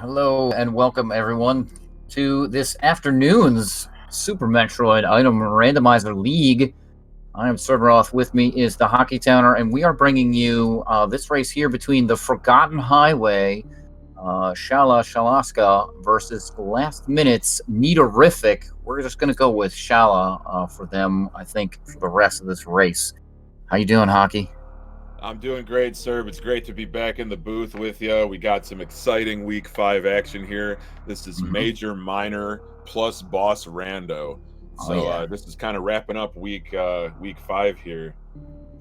Hello and welcome everyone to this afternoon's Super Metroid Item Randomizer League. I am Cerberoth. With me is the Hockey Towner, and we are bringing you this race here between the Forgotten Highway, Shalaska versus Last Minute's Neaterific. We're just going to go with Shala for them, I think, for the rest of this race. How you doing, Hockey? I'm doing great, sir. It's great to be back in the booth with you. We got some exciting week 5 action here. This is major, minor, plus boss rando. So this is kind of wrapping up week 5 here.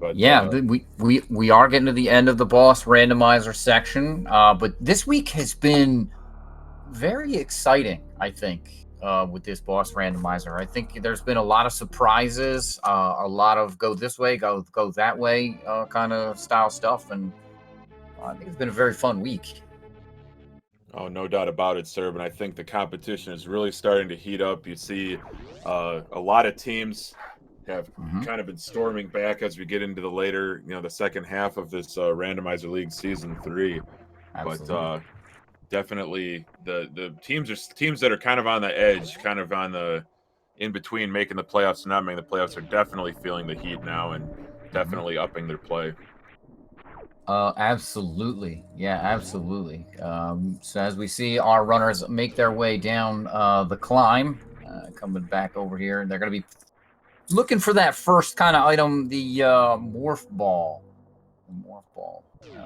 But yeah, we are getting to the end of the boss randomizer section. But this week has been very exciting, I think, with this boss randomizer. I think there's been a lot of surprises, a lot of go this way, go that way kind of style stuff, and I think it's been a very fun week. Oh, no doubt about it, sir. And I think the competition is really starting to heat up. You see a lot of teams have kind of been storming back as we get into the later, the second half of this Randomizer League Season 3. Absolutely. But definitely the teams that are kind of on the edge, kind of on the in between making the playoffs and not making the playoffs, are definitely feeling the heat now and definitely upping their play. Absolutely. Yeah, absolutely. So as we see our runners make their way down the climb, coming back over here, they're going to be looking for that first kind of item, the morph ball.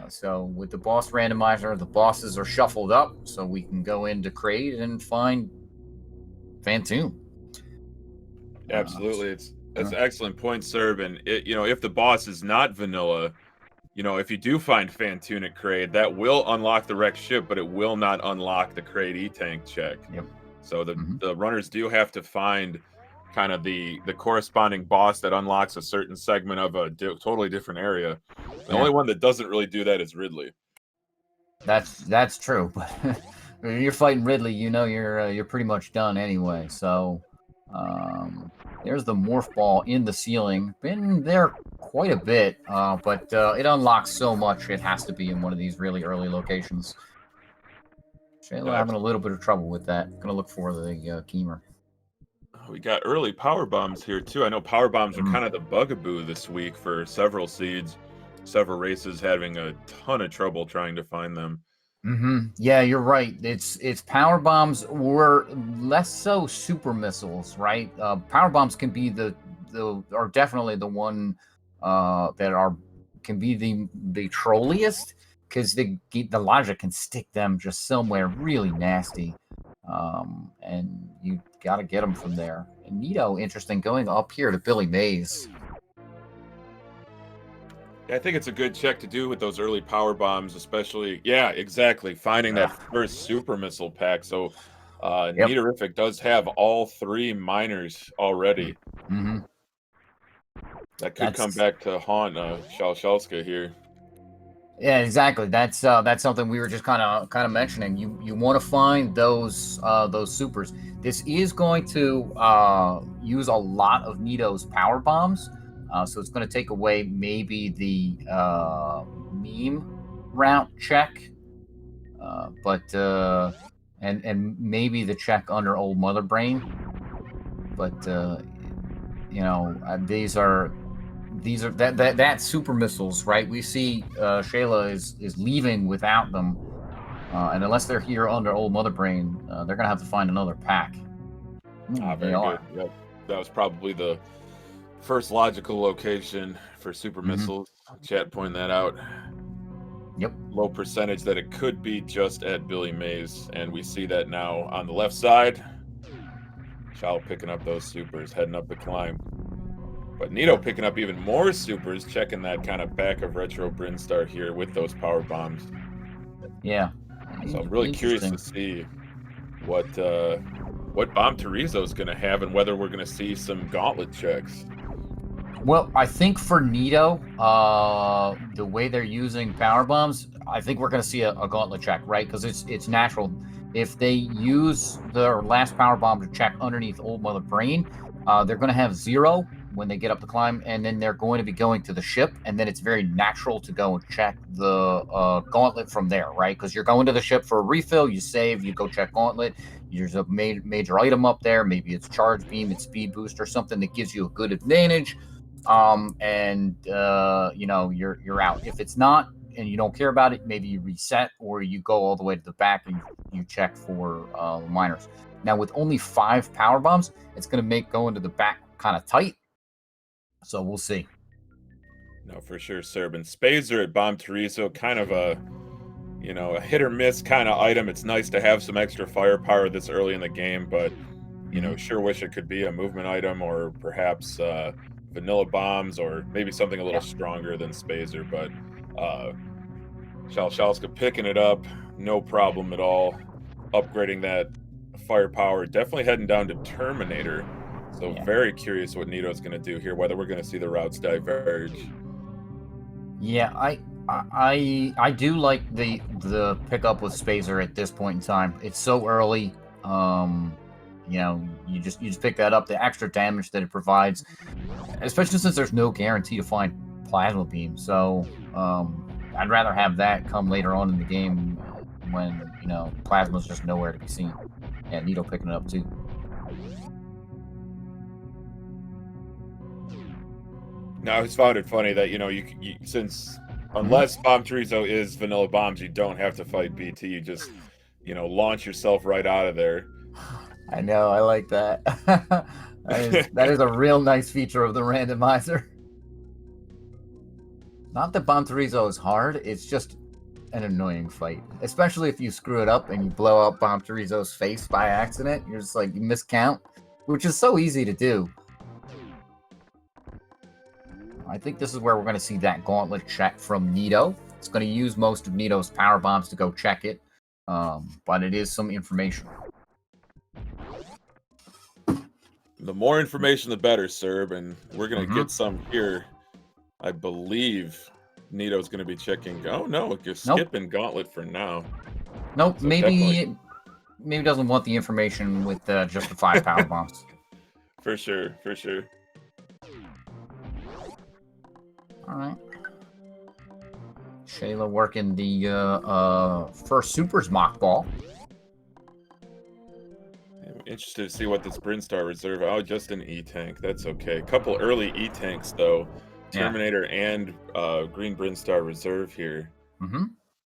So with the boss randomizer, the bosses are shuffled up, so we can go into Crate and find Phantoon. Absolutely, it's an excellent point, Serb. And if the boss is not vanilla, if you do find Phantoon at Crate, that will unlock the wrecked ship, but it will not unlock the Crate E-Tank check. Yep. So the runners do have to find kind of the corresponding boss that unlocks a certain segment of a totally different area. The only one that doesn't really do that is Ridley. That's true, but when you're fighting Ridley, you're pretty much done anyway. So there's the morph ball in the ceiling. Been there quite a bit, but it unlocks so much. It has to be in one of these really early locations. Shayla having a little bit of trouble with that. Gonna look for the Keemer. We got early power bombs here too. I know power bombs are kind of the bugaboo this week for several seeds, several races having a ton of trouble trying to find them. Yeah, you're right. It's power bombs or less so super missiles, right? Power bombs can be are definitely the one that can be the trolliest, because the logic can stick them just somewhere really nasty. And you got to get them from there. And Nito, interesting, going up here to Billy Mays. Yeah, I think it's a good check to do with those early power bombs, especially. Yeah, exactly. Finding that first super missile pack. So Neaterific does have all 3 miners already. That could come back to haunt Shalshalska here. Yeah, exactly. That's something we were just kind of mentioning. You want to find those supers. This is going to use a lot of Nito's power bombs, so it's going to take away maybe the meme route check, but and maybe the check under Old Mother Brain. But these are that super missiles, right? We see Shayla is leaving without them, and unless they're here under Old Mother Brain, they're gonna have to find another pack. Very good. Yep. That was probably the first logical location for super missiles. Chat pointing that out. Yep. Low percentage that it could be just at Billy Mays, and we see that now on the left side. Shao picking up those supers, heading up the climb. But Nito picking up even more supers, checking that kind of back of Retro Brinstar here with those power bombs. Yeah. So I'm really curious to see what bomb Terizo's going to have and whether we're going to see some gauntlet checks. Well, I think for Nito, the way they're using power bombs, I think we're going to see a gauntlet check, right? Because it's natural. If they use their last power bomb to check underneath Old Mother Brain, they're going to have 0. when they get up the climb, and then they're going to be going to the ship, and then it's very natural to go and check the gauntlet from there, right? Because you're going to the ship for a refill, you save, you go check gauntlet. There's a major item up there. Maybe it's charge beam, it's speed boost, or something that gives you a good advantage. And you're out. If it's not, and you don't care about it, maybe you reset, or you go all the way to the back and you check for miners. Now, with only 5 power bombs, it's going to make going to the back kind of tight. So we'll see. No, for sure, Serb. And Spazer at Bomb Teresa, kind of a hit or miss kind of item. It's nice to have some extra firepower this early in the game, but sure wish it could be a movement item, or perhaps vanilla bombs, or maybe something a little stronger than Spazer. But Shalska picking it up, no problem at all. Upgrading that firepower, definitely heading down to Terminator. So very curious what Nito's going to do here, whether we're going to see the routes diverge. Yeah, I do like the pickup with Spazer at this point in time. It's so early. You just pick that up. The extra damage that it provides, especially since there's no guarantee to find plasma beam. So I'd rather have that come later on in the game when plasma's just nowhere to be seen. Yeah, Nito picking it up too. Now, I always found it funny that since unless Bomb Teresa is vanilla bombs, you don't have to fight BT. You just launch yourself right out of there. I know, I like that. that is a real nice feature of the randomizer. Not that Bomb Teresa is hard, it's just an annoying fight. Especially if you screw it up and you blow up Bomb Teresa's face by accident. You're just like, you miscount, which is so easy to do. I think this is where we're going to see that gauntlet check from Nito. It's going to use most of Nito's power bombs to go check it, but it is some information. The more information, the better, Serb, and we're going to get some here. I believe Nito's going to be checking. Oh, no, you're skipping gauntlet for now. Nope, so maybe doesn't want the information with just the 5 power bombs. For sure. All right. Shayla working the first Supers mock ball. I'm interested to see what this Brinstar reserve. Oh, just an E-tank. That's okay. A couple early E-tanks, though. Terminator and Green Brinstar reserve here.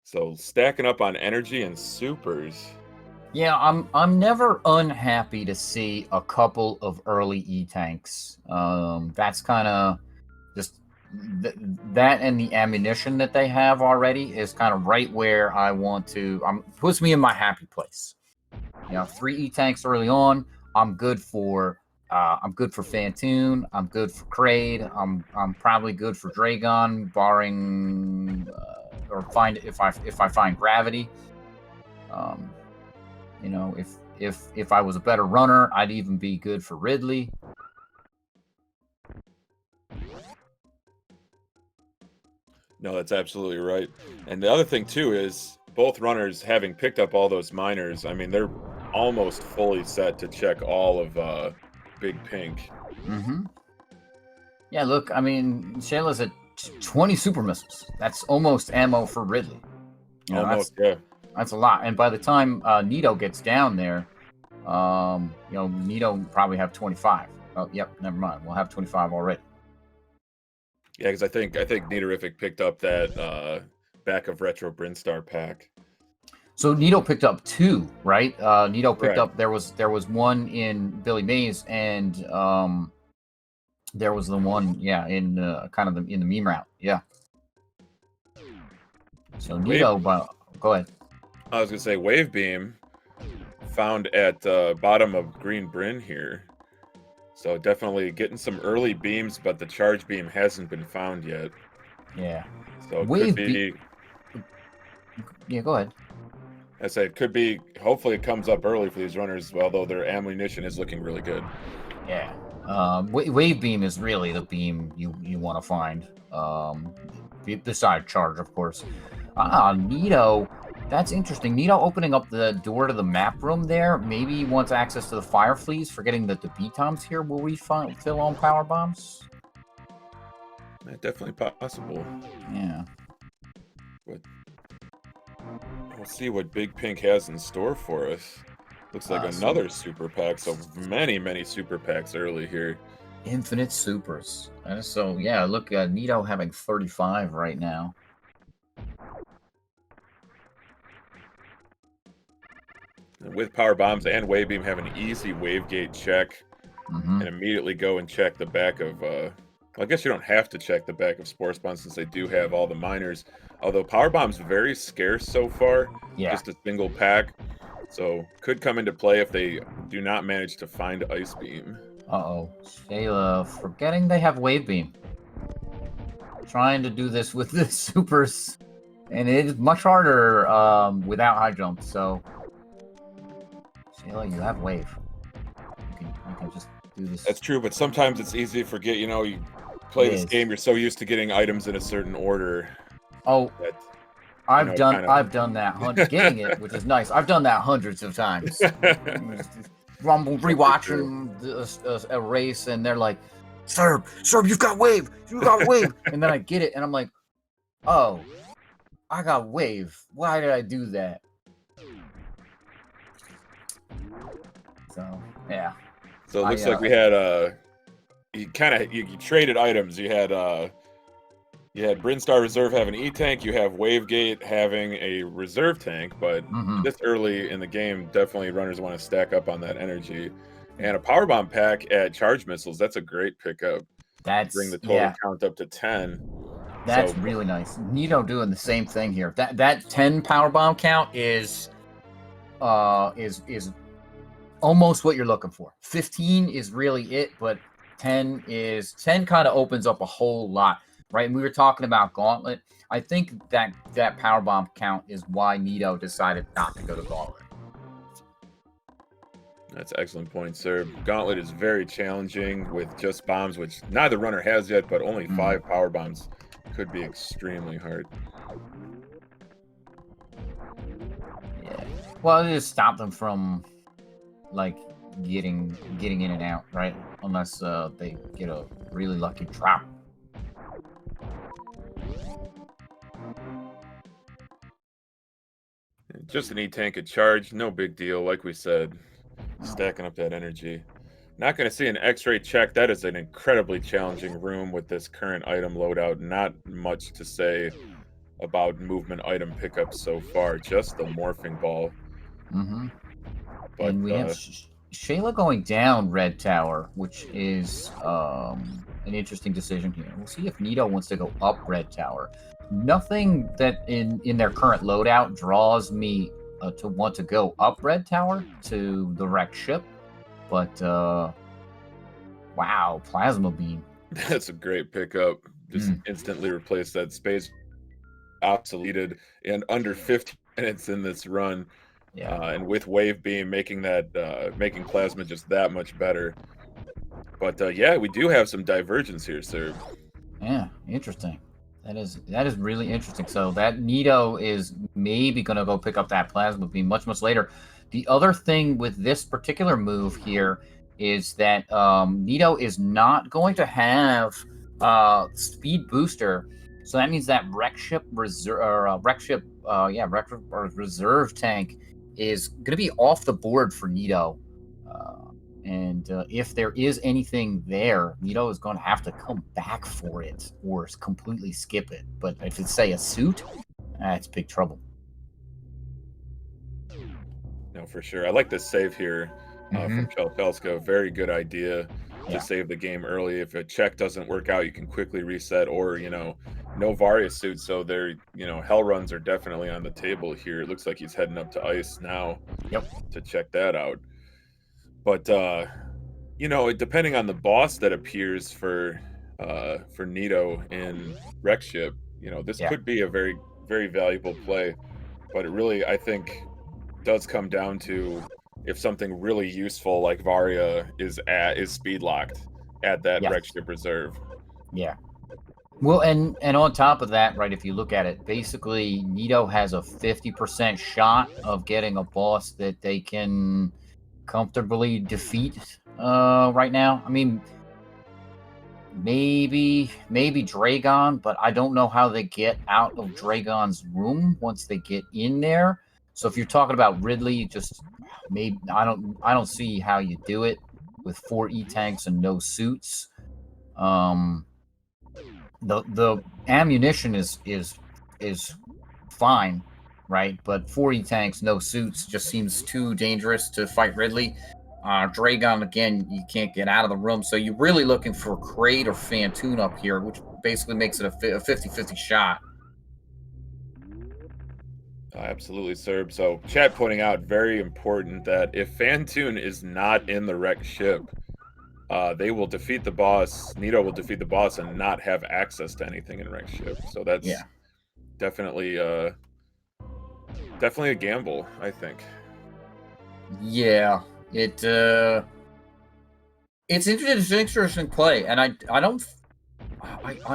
So stacking up on energy and supers. Yeah, I'm never unhappy to see a couple of early E-tanks. That's kind of just... that and the ammunition that they have already is kind of right where I want to. Puts me in my happy place. 3 E-tanks early on. I'm good for Fantoon. I'm good for Kraid. I'm probably good for Dragon, barring if I find Gravity. If I was a better runner, I'd even be good for Ridley. No, that's absolutely right. And the other thing, too, is both runners having picked up all those miners, I mean, they're almost fully set to check all of Big Pink. Yeah, look, I mean, Shayla's at 20 super missiles. That's almost ammo for Ridley. That's a lot. And by the time Nito gets down there, Nito will probably have 25. Oh, yep, never mind. We'll have 25 already. Yeah, because I think Nitorific picked up that back of Retro Brinstar pack. So Nito picked up 2, right? Nito picked up. There was one in Billy Mays, and there was the one, in kind of in the meme route. Yeah. So Nito, go ahead. I was gonna say Wave Beam found at bottom of Green Bryn here. So definitely getting some early beams, but the charge beam hasn't been found yet. Yeah. So it could be... Yeah, go ahead. I say it could be... Hopefully it comes up early for these runners, although their ammunition is looking really good. Yeah. Wave beam is really the beam you want to find. Besides charge, of course. Nito That's interesting. Nito opening up the door to the map room there. Maybe he wants access to the fire fleas, forgetting that the B-toms here will refill on power bombs. Definitely possible. Yeah. But we'll see what Big Pink has in store for us. Looks like So another super pack. So many super packs early here. infinite supers. So yeah, look, Nito having 35 right now. And with power bombs and wave beam, have an easy wave gate check, Mm-hmm. and immediately go and check the back of. I guess you don't have to check the back of Spore Spawn since they do have all the miners. Although power bomb's very scarce so far, Yeah. just a single pack, so could come into play if they do not manage to find ice beam. Uh-oh. Shayla forgetting they have wave beam. Trying to do this with the supers. And it is much harder without high jump, so Shayla, you have wave. You can just do this. That's true, but sometimes it's easy to forget. You play this game, you're so used to getting items in a certain order. Oh, That, I've done that. Getting it, which is nice. I've done that hundreds of times. Rewatching a race, and they're like, "Serb, you've got wave, and then I get it, and I'm like, "Oh, I got wave. Why did I do that?" So yeah. So it looks like we had you traded items. You had Brinstar Reserve having an E-Tank, you have Wavegate having a reserve tank, but this early in the game, definitely runners want to stack up on that energy. And a power bomb pack at charge missiles, that's a great pickup. Bring the total count up to 10. That's really nice. Nito doing the same thing here. That 10 power bomb count is almost what you're looking for. 15 is really it, but 10 kind of opens up a whole lot, right? And we were talking about Gauntlet. I think that power bomb count is why Nito decided not to go to Gauntlet. That's an excellent point, sir. Gauntlet is very challenging with just bombs, which neither runner has yet, but only 5 power bombs could be extremely hard. Yeah. Well, it just stopped them from like getting in and out, right? Unless they get a really lucky drop. Just an E-Tank at charge, no big deal. Like we said, stacking up that energy. Not going to see an X-ray check. That is an incredibly challenging room with this current item loadout. Not much to say about movement item pickups so far. Just the morphing ball. But and we have Shayla going down Red Tower, which is an interesting decision here. We'll see if Nito wants to go up Red Tower. Nothing that in their current loadout draws me to want to go up Red Tower to the wrecked ship. But wow, plasma beam. That's a great pickup. Just instantly replace that space obsoleted in under 50 minutes in this run. And with wave beam making that making plasma just that much better. But yeah, we do have some divergence here, sir. Yeah, interesting. That is really interesting. So that Nito is maybe going to go pick up that plasma beam much later. The other thing with this particular move here is that Nito is not going to have speed booster. So that means that wreck ship reserve tank is going to be off the board for Nito. And if there is anything there, Nito is going to have to come back for it or completely skip it. But if it's, say, a suit, it's big trouble. No, for sure. I like this save here from Cheltelska. Very good idea to save the game early. If a check doesn't work out, you can quickly reset, or, no Varia suit. So there, hell runs are definitely on the table here. It looks like he's heading up to ice now to check that out. But, depending on the boss that appears for Nito in Wreck Ship, this could be a very, very valuable play. But it really, I think, does come down to if something really useful like Varia is speed locked at that Wreck Ship reserve. Yeah. Well, and on top of that, right, if you look at it, basically Nito has a 50% shot of getting a boss that they can comfortably defeat right now. I mean, maybe Dragon, but I don't know how they get out of Dragon's room once they get in there. So if you're talking about Ridley, just maybe I don't see how you do it with 4 tanks and no suits. Um, the ammunition is fine, right? But 4 tanks, no suits, just seems too dangerous to fight Ridley. Dragon, again, you can't get out of the room, so you're really looking for Kraid or Fantoon up here, which basically makes it a 50-50 shot. Absolutely, sir. So, chat pointing out very important that if Fantoon is not in the wrecked ship, they will defeat the boss. Nito will defeat the boss and not have access to anything in wrecked ship. So Yeah. that's definitely definitely a gamble, I think. Yeah. It's interesting play, and I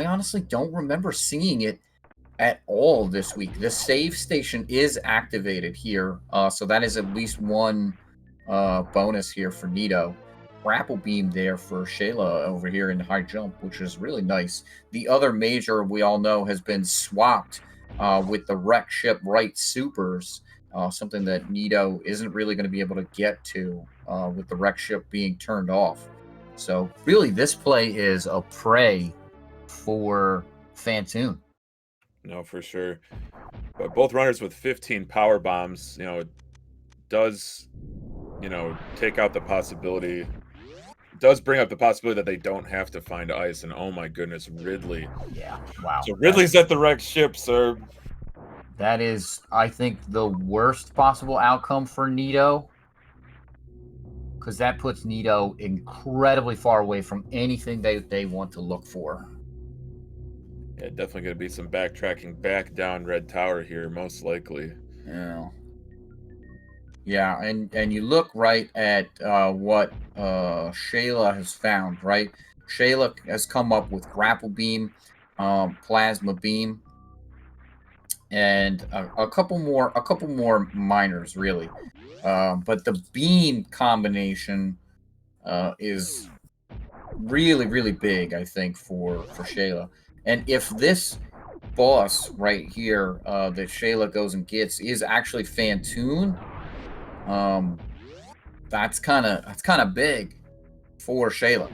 honestly don't remember seeing it at all this week. The save station is activated here, so that is at least one bonus here for Nito. Grapple beam there for Shayla over here in high jump, which is really nice. The other major we all know has been swapped with the wreck ship right supers, something that Nito isn't really going to be able to get to with the wreck ship being turned off. So really, this play is a prey for Fantoon. No, for sure. But both runners with 15 power bombs, does, take out the possibility, does bring up the possibility that they don't have to find ice. And oh my goodness, Ridley. Yeah, wow. So Ridley's at the wrecked ship, sir. That is, I think, the worst possible outcome for Nito, because that puts Nito incredibly far away from anything they want to look for. Yeah, definitely going to be some backtracking back down Red Tower here, most likely. Yeah. Yeah, and you look right at what Shayla has found, right? Shayla has come up with grapple beam, plasma beam, and a couple more minors, really. But the beam combination is really big, I think, for Shayla. And if this boss right here that Shayla goes and gets is actually Fantoon, that's kind of big for Shayla,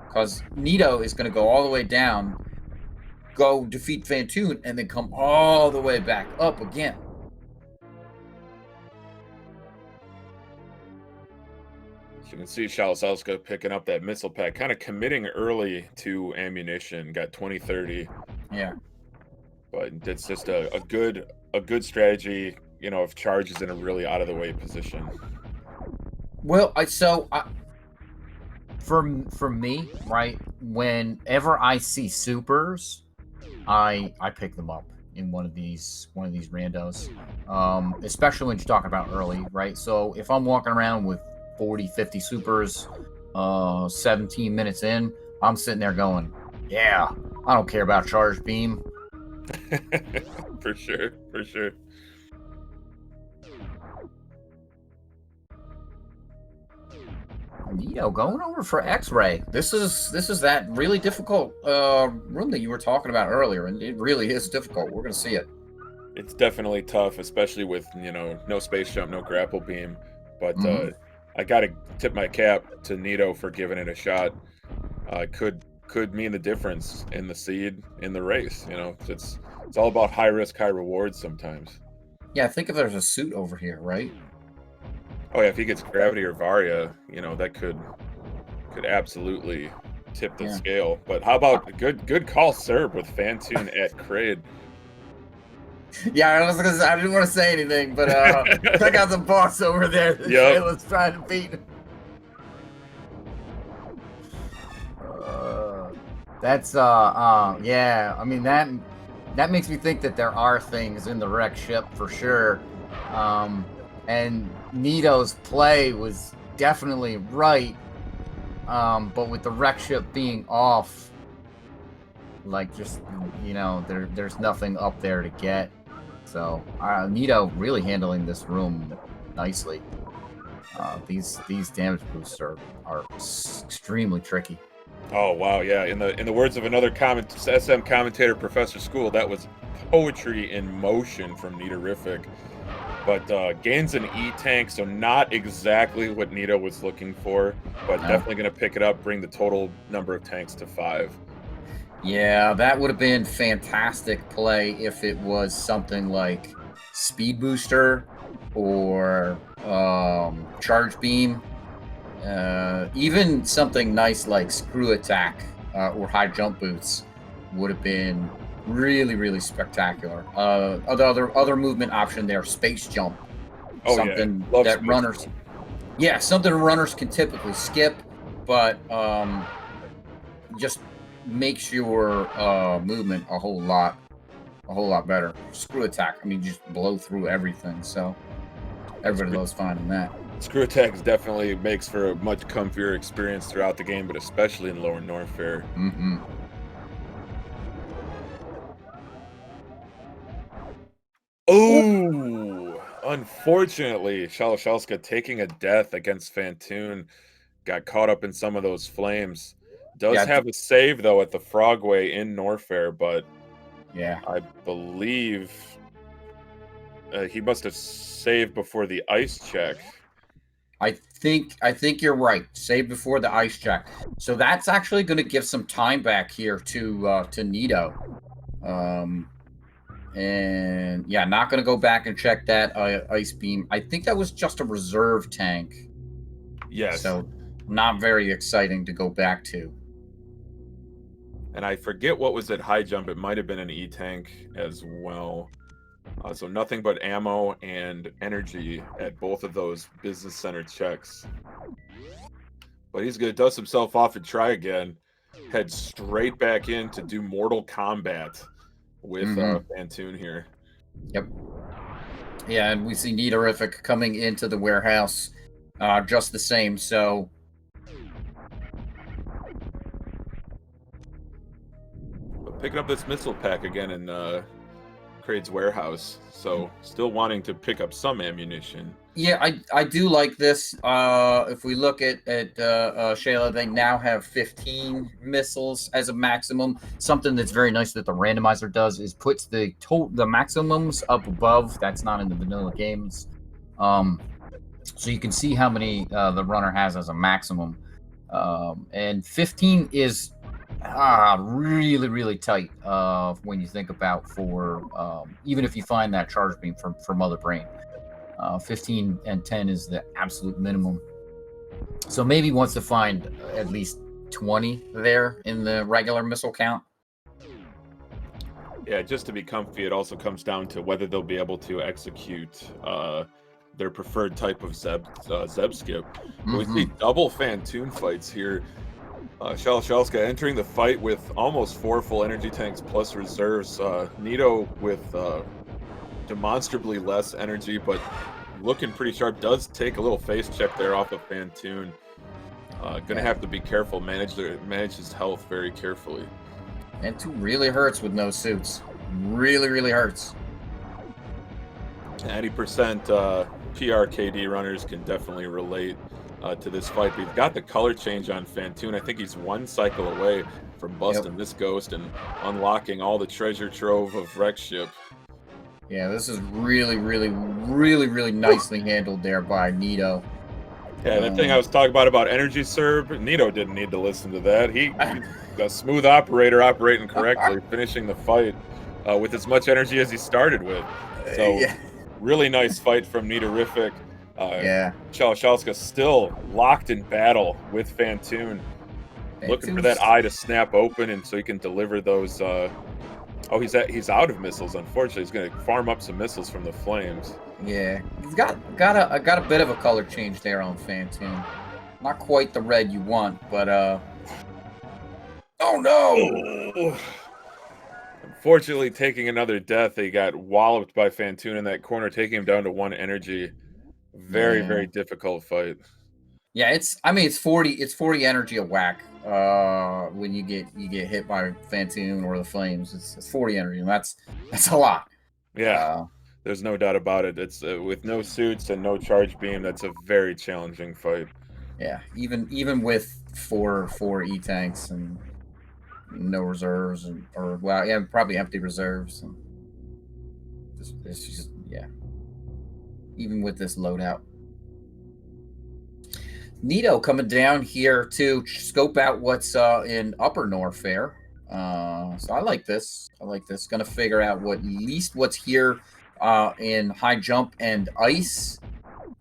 because Nito is going to go all the way down, go defeat Fantoon, and then come all the way back up again. As you can see, Shalasalska picking up that missile pack, kind of committing early to ammunition, got 20-30. Yeah. But it's just a good strategy, if Charge is in a really out of the way position. Well, for me, right, whenever I see supers, I pick them up in one of these randos. Especially when you're talking about early, right? So if I'm walking around with 40, 50 supers, 17 minutes in, I'm sitting there going, yeah, I don't care about charge beam. For sure. Nito going over for X-ray. This is that really difficult room that you were talking about earlier, and it really is difficult. We're gonna see it. It's definitely tough, especially with no space jump, no grapple beam. But I gotta tip my cap to Nito for giving it a shot. Could mean the difference in the seed in the race. It's all about high risk, high rewards sometimes. Yeah, I think if there's a suit over here, right? Oh yeah, if he gets Gravity or Varia, that could absolutely tip the scale. But how about a good call, Serb, with Fantoon at Kraid? Yeah, I didn't want to say anything, but check out the boss over there that Shayla's trying to beat. That's yeah. I mean that makes me think that there are things in the wreck ship for sure. And Nito's play was definitely right. But with the wreck ship being off, like just there's nothing up there to get. So Nito really handling this room nicely. These damage boosts are extremely tricky. Oh wow, yeah. In the words of another SM commentator, Professor School, that was poetry in motion from Nitorific. But gains an E tank, so not exactly what Nito was looking for, but No. definitely going to pick it up, bring the total number of tanks to 5. Yeah, that would have been fantastic play if it was something like Speed Booster or Charge Beam. Even something nice like Screw Attack or High Jump Boots would have been really, really spectacular. Other movement option there, Space Jump, Oh yeah, something love that Space runners, Jump. yeah, something runners can typically skip, but just makes your movement a whole lot better. Screw Attack, I mean, just blow through everything. So Yeah, everybody loves finding that. Screw Attacks definitely makes for a much comfier experience throughout the game, but especially in Lower Norfair. Mm-hmm. Oh, unfortunately, Shalshalska taking a death against Fantoon. Got caught up in some of those flames. Does Yeah, have a save, though, at the Frogway in Norfair, but yeah. I believe he must have saved before the ice check. I think you're right. Save before the ice check. So that's actually going to give some time back here to Nito. Um, and yeah, not going to go back and check that ice beam. I think that was just a reserve tank. Yes, So not very exciting to go back to. and I forget what was at high jump. It might have been an E-tank as well. So nothing but ammo and energy at both of those business center checks. But he's going to dust himself off and try again. Head straight back in to do Mortal Kombat with Mm-hmm. Fantoon here. Yep. Yeah, and we see Nitorific coming into the warehouse just the same. So But picking up this missile pack again in Kraid's warehouse. So still wanting to pick up some ammunition. yeah, I do like this. If we look at Shayla, they now have 15 missiles as a maximum. Something that's very nice that the randomizer does is puts the maximums up above. That's not in the vanilla games. So you can see how many the runner has as a maximum. And 15 is really really tight when you think about for even if you find that charge beam from Mother Brain. 15 and 10 is the absolute minimum. So maybe wants to find at least 20 there in the regular missile count. Yeah, just to be comfy, it also comes down to whether they'll be able to execute their preferred type of Zeb skip. But we see double Fantoon fights here. Shalshalska entering the fight with almost 4 full energy tanks plus reserves. Nito with demonstrably less energy, but looking pretty sharp. Does take a little face check there off of Fantoon. Gonna have to be careful, manage his health very carefully. And 2 really hurts with no suits. Really, really hurts. 90% PRKD runners can definitely relate to this fight. We've got the color change on Fantoon. I think he's 1 cycle away from busting this ghost and unlocking all the treasure trove of Wreck Ship. Yeah, this is really, really, really, really nicely handled there by Nito. Yeah, that thing I was talking about energy serb, Nito didn't need to listen to that. He's a smooth operator operating correctly, finishing the fight with as much energy as he started with. So, really nice fight from Nitorific. Shalshalska still locked in battle with Fantoon. Looking for that eye to snap open and so he can deliver those he's out of missiles, unfortunately. He's gonna farm up some missiles from the flames. Yeah. He's got a bit of a color change there on Fantoon. Not quite the red you want, but oh no! Unfortunately, taking another death, he got walloped by Fantoon in that corner, taking him down to 1 energy. Very, very difficult fight. Yeah, I mean, it's 40 energy a whack. When you get hit by Phantoon or the flames, it's 40 energy, and that's a lot. Yeah, Uh, there's no doubt about it. It's with no suits and no charge beam. That's a very challenging fight. yeah, even with four E tanks and no reserves, or well, yeah, probably empty reserves, and it's just yeah, even with this loadout. Nito coming down here to scope out what's in Upper Norfair. So I like this. I like this. Gonna figure out at least what's here in high jump and ice.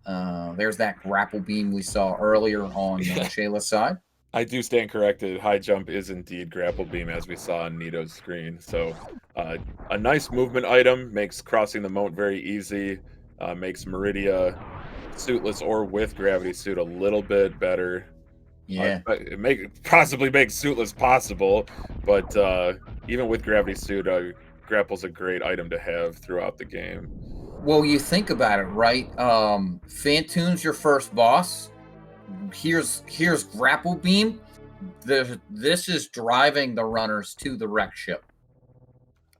There's that grapple beam we saw earlier on Yeah, Shayla's side. I do stand corrected. High jump is indeed grapple beam, as we saw on Nito's screen. So, uh, a nice movement item makes crossing the moat very easy. Makes Meridia suitless or with gravity suit a little bit better. Yeah. It possibly makes suitless possible, but even with gravity suit, grapple's a great item to have throughout the game. Well, you think about it, right? Phantoon's your first boss. Here's grapple beam. This is driving the runners to the wreck ship.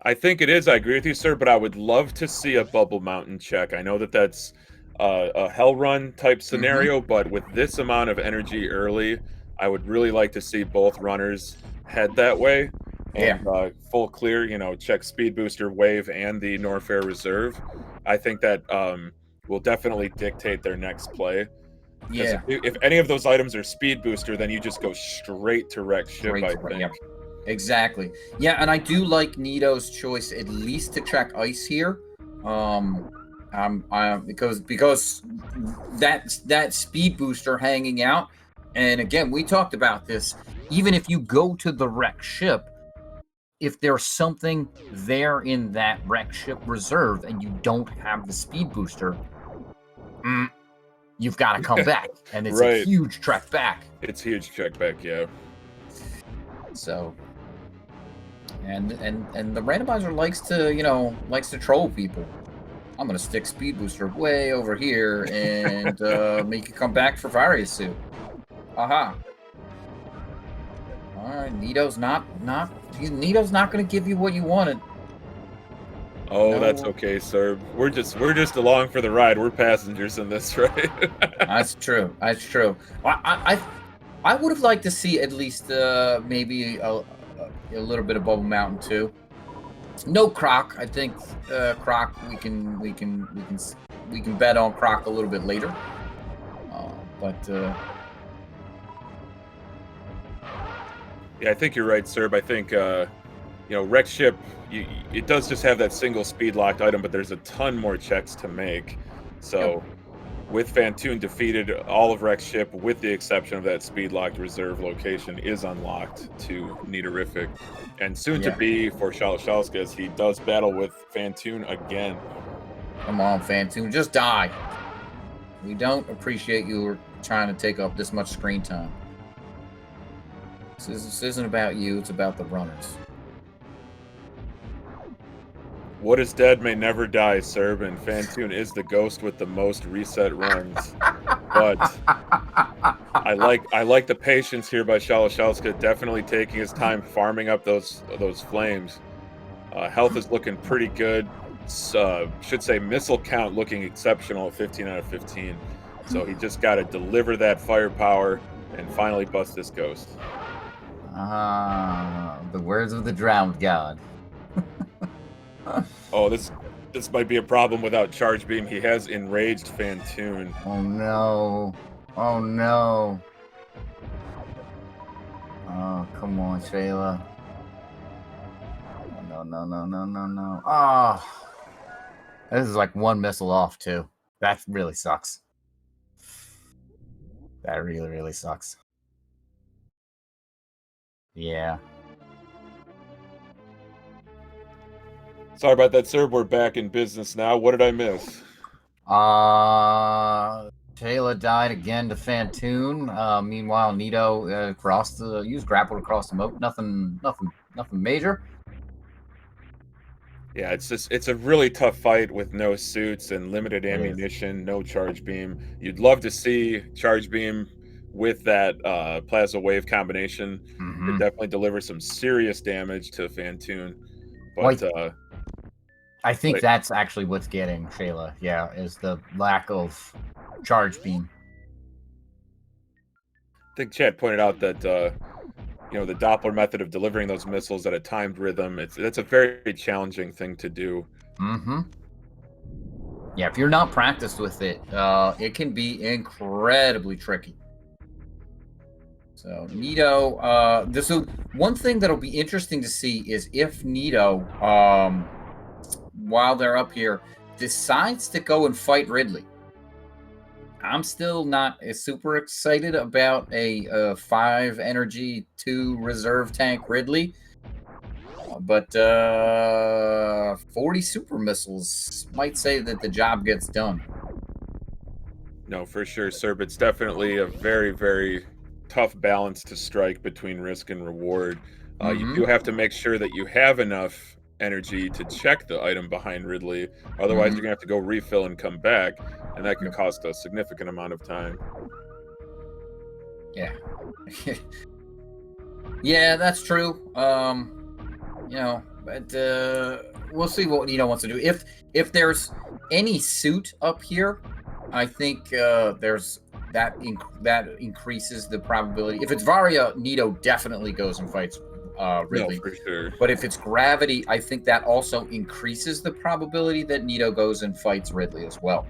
I think it is. I agree with you, sir. But I would love to see a bubble mountain check. I know that that's a hell run type Mm-hmm. scenario, but with this amount of energy early, I would really like to see both runners head that way Yeah. and full clear. You know, check speed booster wave and the Norfair reserve. I think that will definitely dictate their next play. Because Yeah. if any of those items are speed booster, then you just go straight to wreck ship. Great. I Yep. think. Exactly. Yeah, and I do like Nito's choice at least to check ice here. Um, because that speed booster hanging out, and again we talked about this. Even if you go to the wreck ship, if there's something there in that wreck ship reserve and you don't have the speed booster, mm, you've got to come back, and it's a Right. huge trek back. It's huge check back. Yeah. So and the randomizer likes to troll people. I'm gonna stick speed booster way over here and make you come back for Various suit. Aha. All right, Nito's not gonna give you what you wanted. Oh, that's No, okay, sir. We're just along for the ride. We're passengers in this, right? that's true. That's true. I would have liked to see at least maybe a little bit of Bubble Mountain too. No Croc. I think Croc. We can bet on Croc a little bit later. But Yeah, I think you're right, sir. I think wreck ship. It does just have that single speed locked item, but there's a ton more checks to make. yep, So, with Fantoon defeated, all of wreck ship, with the exception of that speed locked reserve location, is unlocked to Niterific, and soon to yeah. be for Shalashalska as he does battle with Fantoon again. Come on, Phantom, just die. We don't appreciate you trying to take up this much screen time. This isn't about you. It's about the runners. What is dead may never die, Serb, and Fantoon is the ghost with the most reset runs. But I like the patience here by Shalashalska, definitely taking his time farming up those flames. Health is looking pretty good. Should say missile count looking exceptional at 15 out of 15. So he just got to deliver that firepower and finally bust this ghost. The words of the drowned god. Oh, this might be a problem without charge beam. He has enraged Fantoon. Oh no. Oh no. Oh, come on, Shayla. Oh, no. Oh. This is like one missile off, too. That really sucks. That really, really sucks. Yeah. Sorry about that, sir. We're back in business now. What did I miss? Taylor died again to Fantoon. Meanwhile, Nito used grapple to cross the moat. Nothing major. Yeah, it's a really tough fight with no suits and limited It is. ammunition, no charge beam. You'd love to see charge beam with that plasma wave combination could Hmm. definitely deliver some serious damage to Fantoon. Well, But I think but that's actually what's getting Shayla. Yeah, is the lack of charge beam. I think Chad pointed out that the Doppler method of delivering those missiles at a timed rhythm, that's a very challenging thing to do. Hmm. Yeah, if you're not practiced with it, it can be incredibly tricky. So Nito, this will one thing that'll be interesting to see is if Nito, while they're up here, decides to go and fight Ridley. I'm still not super excited about a 5 energy 2 reserve tank Ridley, but 40 super missiles might say that the job gets done. No, for sure, sir. It's definitely a very, very tough balance to strike between risk and reward. You Mm-hmm. do have to make sure that you have enough energy to check the item behind Ridley. Otherwise, Mm-hmm. you're gonna have to go refill and come back, and that can Yep. cost a significant amount of time. Yeah. Yeah, that's true. But we'll see what Nito wants to do. If there's any suit up here, I think there's that increases the probability. If it's Varia, Nito definitely goes and fights No, Ridley. for sure. But if it's Gravity, I think that also increases the probability that Nito goes and fights Ridley as well.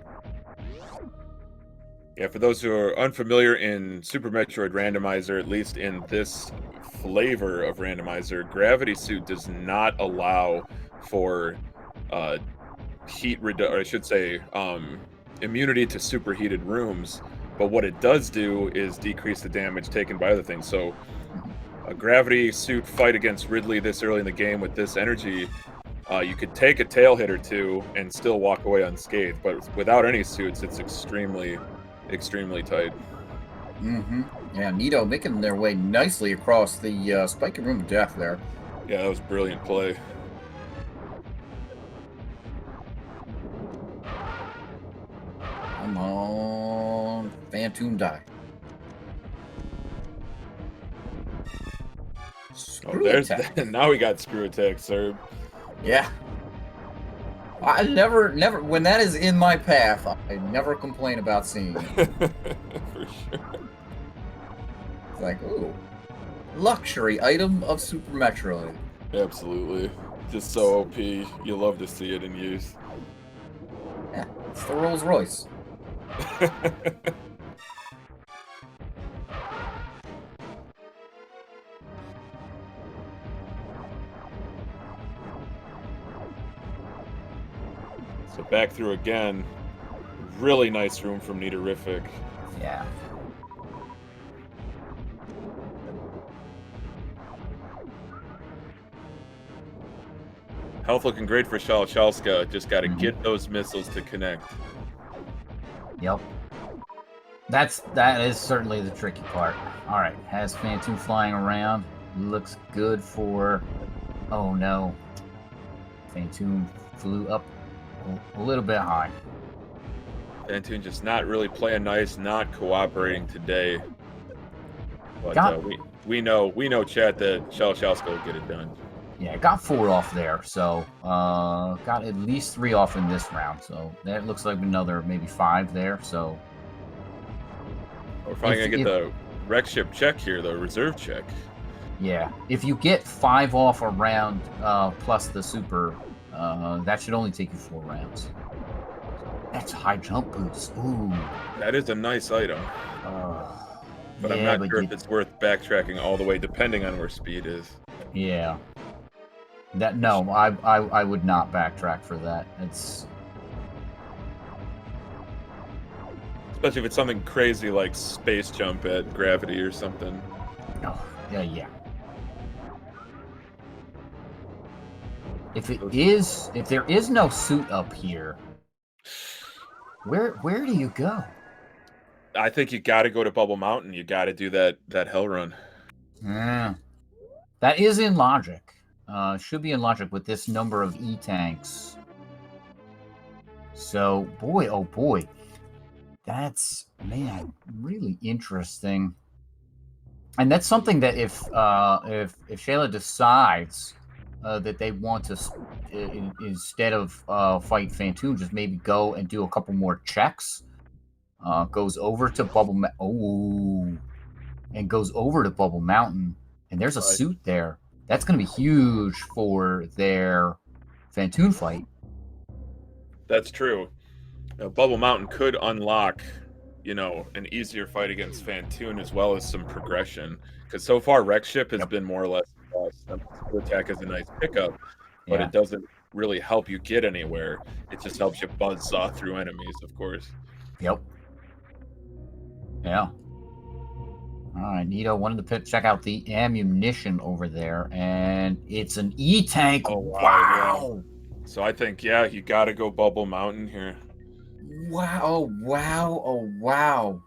Yeah, for those who are unfamiliar in Super Metroid Randomizer, at least in this flavor of Randomizer, Gravity Suit does not allow for uh, or I should say, immunity to superheated rooms. But what it does do is decrease the damage taken by other things. So Mhm. a Gravity Suit fight against Ridley this early in the game with this energy, you could take a tail hit or two and still walk away unscathed. But without any suits, it's extremely, extremely tight. Mm-hmm. Yeah, Nito making their way nicely across the spiky room of death there. Yeah, that was brilliant play. Come on, Phantom die. Oh, Screw there's attack. now we got screw attack, sir. Yeah. I never, when that is in my path, I never complain about seeing it. For sure. It's like, ooh, luxury item of Super Metroid. Absolutely. Just so OP. You love to see it in use. Yeah, it's the Rolls Royce. So back through again. Really nice room from Niterific. Yeah. Health looking great for Shalchalska. Just got to Mhm. get those missiles to connect. Yep. That is certainly the tricky part. All right, has Phantom flying around. Looks good for. Oh no, Phantom flew up a little bit high. Fantoon just not really playing nice, not cooperating today. But Got we know, chat, that Shalchalska will get it done. Yeah, got 4 off there. So got at least 3 off in this round. So that looks like another maybe 5 there. So We're finally gonna get if the wreck ship check here, the reserve check. yeah, if you get 5 off a round plus the super, that should only take you 4 rounds. That's high jump boost. Ooh. That is a nice item, but I'm Yeah, not but sure if it's worth backtracking all the way, depending on where speed is. yeah. That no, I would not backtrack for that. It's Especially if it's something crazy like space jump at gravity or something. oh, yeah. If there is no suit up here, where do you go? I think you got to go to Bubble Mountain. You got to do that hell run. Yeah. That is in logic. Should be in logic with this number of E tanks. So boy, oh boy, that's man, really interesting. And that's something that if Shayla decides that they want to instead of fight Fantoon, just maybe go and do a couple more checks. Goes over to and goes over to Bubble Mountain, and there's a Right. suit there. That's going to be huge for their Fantoon fight. That's true. Bubble Mountain could unlock, an easier fight against Fantoon as well as some progression. Because so far, Wreck Ship has Yep. been more or less a loss. Screw Attack is a nice pickup, but Yeah. it doesn't really help you get anywhere. It just helps you buzzsaw through enemies, of course. Yep. Yeah. All right, Nito wanted to check out the ammunition over there, and it's an E-tank. Oh, wow. Wow. Yeah. So I think, you got to go Bubble Mountain here. Wow. Oh, wow. Oh, wow.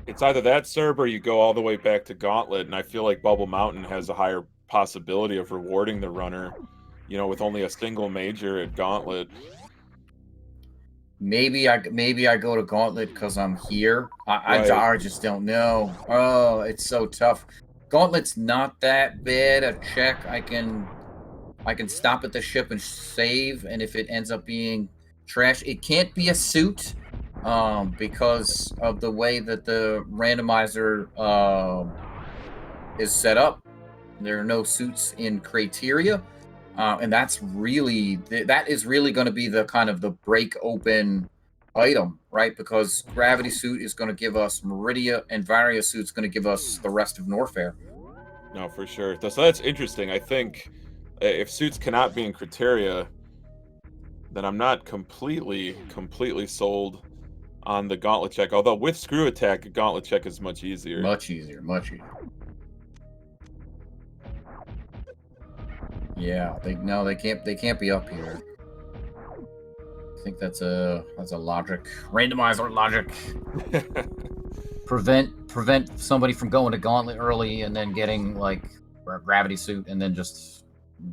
It's either that, Serb, or you go all the way back to Gauntlet, and I feel like Bubble Mountain has a higher possibility of rewarding the runner, with only a single major at Gauntlet. Maybe I go to Gauntlet because I'm here. Right. I just don't know. Oh, it's so tough. Gauntlet's not that bad a check. I can stop at the ship and save, and if it ends up being trash, it can't be a suit, because of the way that the randomizer is set up. There are no suits in criteria. And that is really going to be the kind of the break open item, right? Because Gravity Suit is going to give us Meridia, and Varia Suit's going to give us the rest of Norfair. No, for sure. So that's interesting. I think if suits cannot be in criteria, then I'm not completely sold on the Gauntlet check. Although with Screw Attack, a Gauntlet check is much easier. Much easier. Yeah, they can't be up here. I think that's a logic. Randomizer logic. prevent somebody from going to Gauntlet early and then getting like Gravity Suit, and then just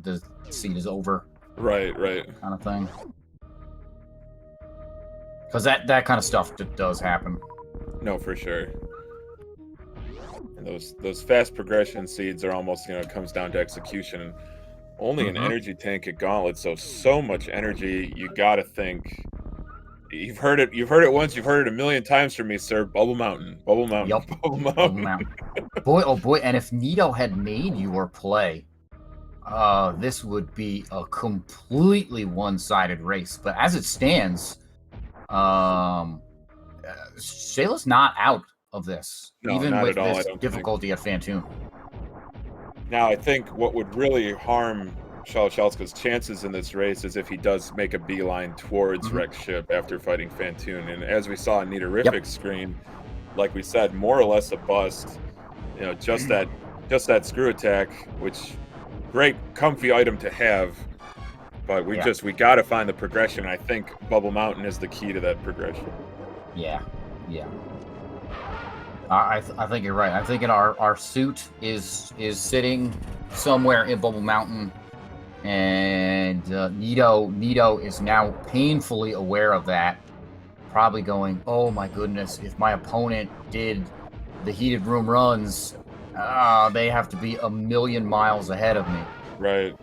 the seat is over. Right. Kind of thing. Because that kind of stuff does happen. No, for sure. And those fast progression seeds are almost, it comes down to execution. Only an energy tank at Gauntlet, so much energy. You gotta think. You've heard it once. You've heard it a million times from me, sir. Bubble Mountain. Yep. Bubble Mountain. Boy, oh boy! And if Nito had made your play, this would be a completely one-sided race. But as it stands, Shayla's not out of this, No, even not with at all, this I don't difficulty at Fantoon. Now, I think what would really harm Shalska's chances in this race is if he does make a beeline towards Wreck Ship after fighting Fantoon. And as we saw in Nitorific's screen, like we said, more or less a bust. Just that Screw Attack, which great comfy item to have. But we got to find the progression. I think Bubble Mountain is the key to that progression. Yeah. I think you're right. I'm thinking our suit is sitting somewhere in Bubble Mountain, and Nito is now painfully aware of that. Probably going, oh my goodness, if my opponent did the heated room runs, they have to be a million miles ahead of me. Right.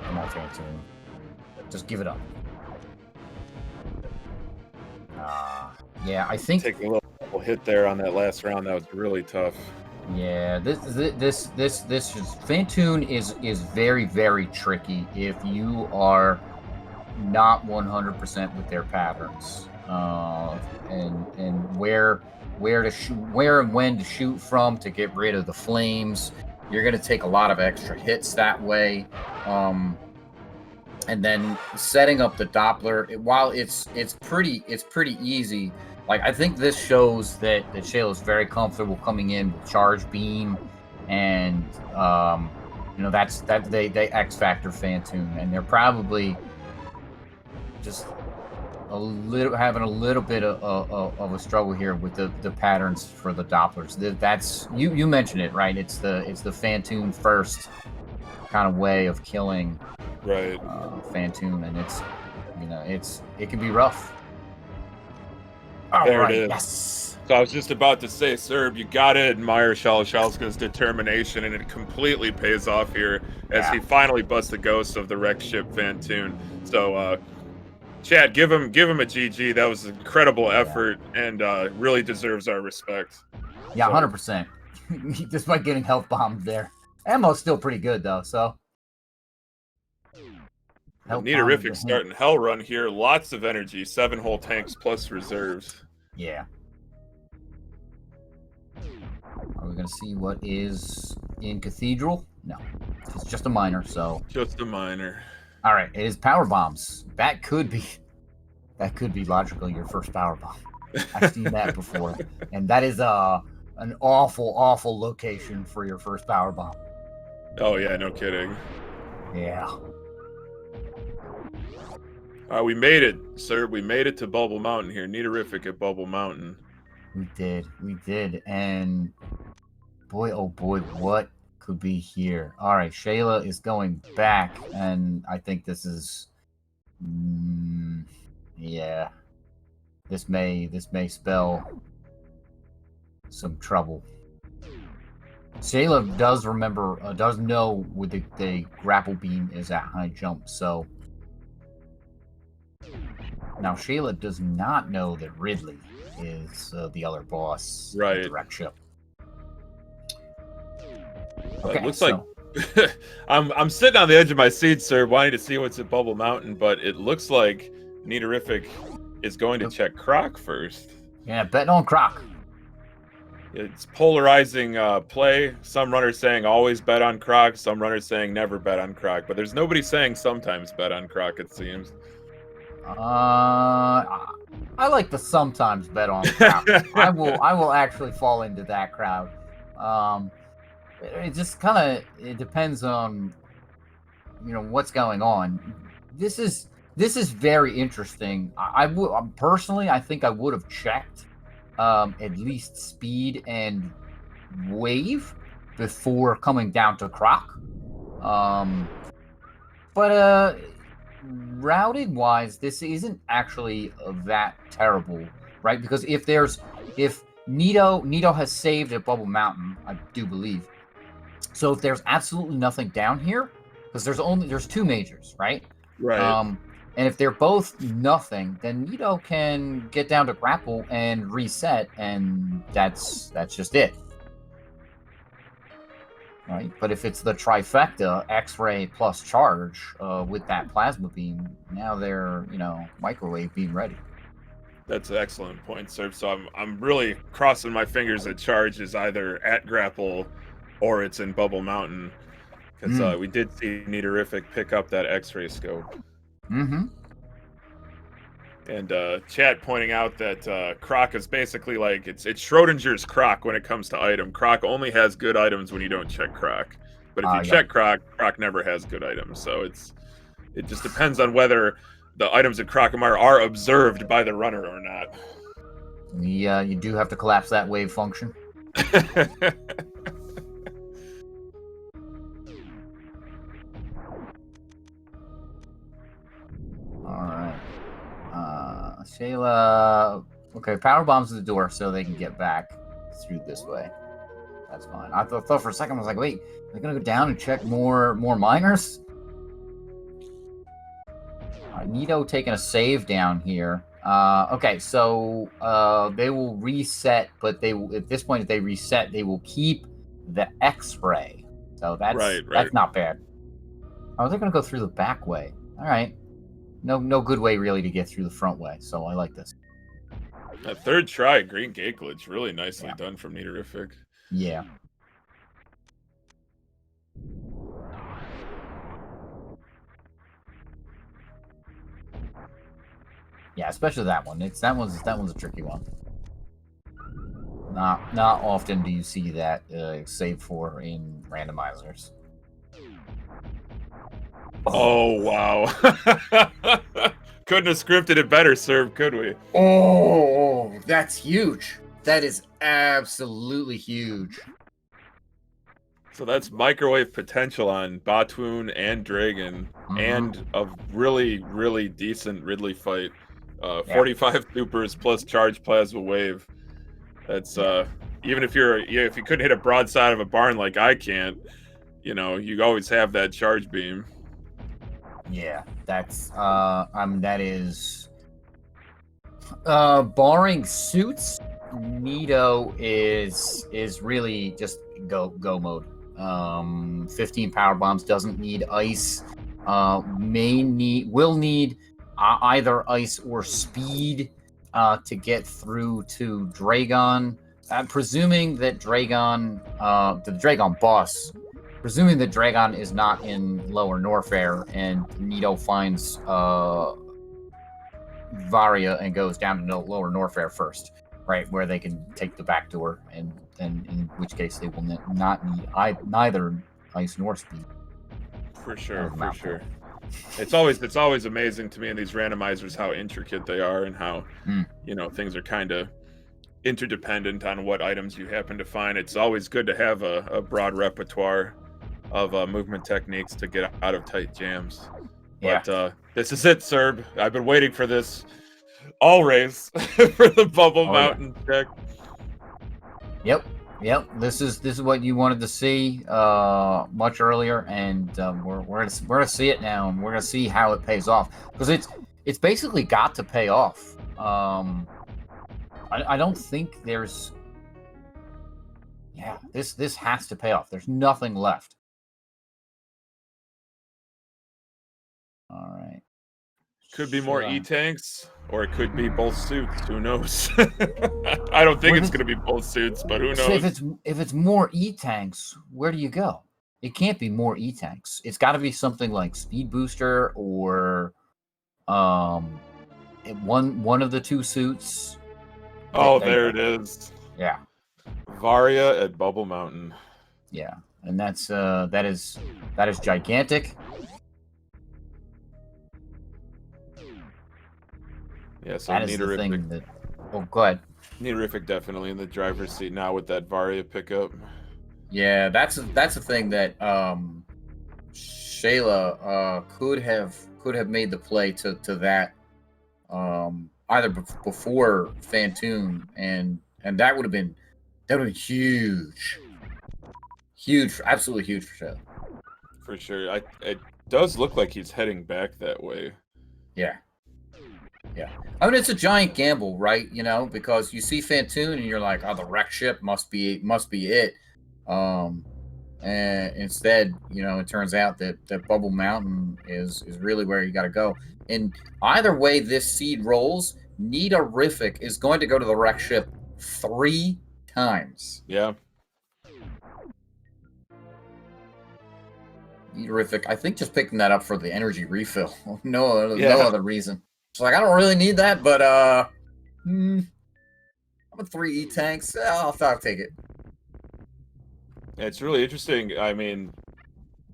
Come on, Fantoon. Just give it up. Yeah, I think take a little hit there on that last round. That was really tough. Yeah, this Fantoon is very, very tricky if you are not 100% with their patterns, and where to shoot, where and when to shoot from to get rid of the flames. You're going to take a lot of extra hits that way, and then setting up the Doppler. While it's pretty easy. Like, I think this shows that Shayla is very comfortable coming in with Charge Beam, and that's they X Factor Fantoon, and they're probably just having a little bit of a struggle here with the patterns for the Dopplers. That's you mentioned it, right? It's the Phantoon first kind of way of killing Right. Phantoon, and it's it can be rough. All There it right, is. yes. So I was just about to say, Serb, you gotta admire Shalshalska's determination, and it completely pays off here as he finally busts the ghost of the wrecked ship Phantoon. So, Chad, give him a GG. That was an incredible effort, and really deserves our respect. Yeah, So, 100%. Despite getting health bombed there, ammo's still pretty good though. So, Neaterific starting hell run here. Lots of energy. 7 whole tanks plus reserves. Yeah. Are we gonna see what is in Cathedral? No, it's just a minor. So just a minor. All right, it is power bombs. That could be logically your first power bomb. I've seen that before, and that is an awful location for your first power bomb. Oh yeah, no kidding. Yeah. We made it, sir. We made it to Bubble Mountain here. Neaterific at Bubble Mountain. We did, and boy, oh boy, what could be here? All right, Shayla is going back, and I think this is, yeah, this may spell some trouble. Shayla does know with the grapple beam is at high jump, so now Shayla does not know that Ridley is the other boss, right? Direct ship. Okay, it looks like I'm sitting on the edge of my seat, sir, wanting to see what's at Bubble Mountain, but it looks like Neaterific is going to check Croc first. Yeah, betting on Croc. It's polarizing play. Some runners saying always bet on Croc, some runners saying never bet on Croc, but there's nobody saying sometimes bet on Croc, it seems. I like the sometimes bet on Croc. I will actually fall into that crowd. It just it depends on what's going on. This is very interesting. I would personally, I think I would have checked at least speed and wave before coming down to Croc. But routed wise, this isn't actually that terrible, right? Because if Nito has saved at Bubble Mountain, I do believe. So if there's absolutely nothing down here, because there's 2 majors, right? Right. And if they're both nothing, then Nito can get down to grapple and reset, and that's just it. Right? But if it's the trifecta, X-ray plus charge with that plasma beam, now they're microwave beam ready. That's an excellent point, sir. So I'm really crossing my fingers that charge is either at grapple or it's in Bubble Mountain, because we did see Neaterific pick up that X-ray scope. Mm-hmm. And chat pointing out that Croc is basically like it's Schrodinger's Croc when it comes to item. Croc only has good items when you don't check Croc, but if you check Croc, Croc never has good items. So it just depends on whether the items at Crocomire are observed by the runner or not. Yeah, you do have to collapse that wave function. Alright. Shayla... Okay, power bombs to the door so they can get back through this way. That's fine. I thought for a second, I was like, wait, they're going to go down and check more miners? Nito taking a save down here. Okay, so they will reset, but at this point, if they reset, they will keep the X-ray. So that's not bad. Oh, they're going to go through the back way. All right. No good way really to get through the front way, so I like this. A third try, green gate glitch, really nicely done from Neaterific. Yeah. Yeah, especially that one. That one's a tricky one. Not often do you see that save for in randomizers. Oh wow. couldn't have scripted it better, sir, could we? Oh, that's huge. That is absolutely huge. So that's microwave potential on Batoon and Dragon, and a really, really decent Ridley fight. 45 supers plus charge plasma wave. That's even if you couldn't hit a broadside of a barn like I can't, you always have that charge beam. Yeah, that's that is barring suits, Nito is really just go mode. 15 power bombs, doesn't need ice. Will need either ice or speed to get through to Dragon. I'm presuming that the Dragon boss, presuming that Dragon is not in Lower Norfair, and Nito finds Varia and goes down to Lower Norfair first, right, where they can take the back door, and then in which case they will not need neither ice nor speed. For sure. It's always amazing to me in these randomizers how intricate they are, and how things are kind of interdependent on what items you happen to find. It's always good to have a broad repertoire of movement techniques to get out of tight jams. But this is it, Serb. I've been waiting for this always for the Bubble Mountain check. Yep. This is what you wanted to see much earlier, and we're gonna see it now, and we're gonna see how it pays off, because it's basically got to pay off. I don't think there's this has to pay off. There's nothing left. All right. Could be more E-tanks, or it could be both suits. Who knows? I don't think it's going to be both suits, but who knows? If it's more E-tanks, where do you go? It can't be more E-tanks. It's got to be something like Speed Booster, or one of the two suits. Oh, there it is. Yeah. Varia at Bubble Mountain. Yeah, and that is gigantic. Yeah, so that is the thing that. Oh, go ahead. Neaterific definitely in the driver's seat now with that Varia pickup. Yeah, that's the thing that Shayla could have made the play to that either before Fantoon, and that would have been huge, absolutely huge for Shayla. For sure, it does look like he's heading back that way. Yeah. I mean, it's a giant gamble, right? Because you see Fantoon and you're like, oh, the wreck ship must be it. And instead, it turns out that Bubble Mountain is really where you got to go. And either way this seed rolls, Neaterific is going to go to the wreck ship 3 times. Yeah. Neaterific, I think, just picking that up for the energy refill. No other reason. It's like, I don't really need that, but I'm a 3 E-tanks. I'll take it. Yeah, it's really interesting. I mean,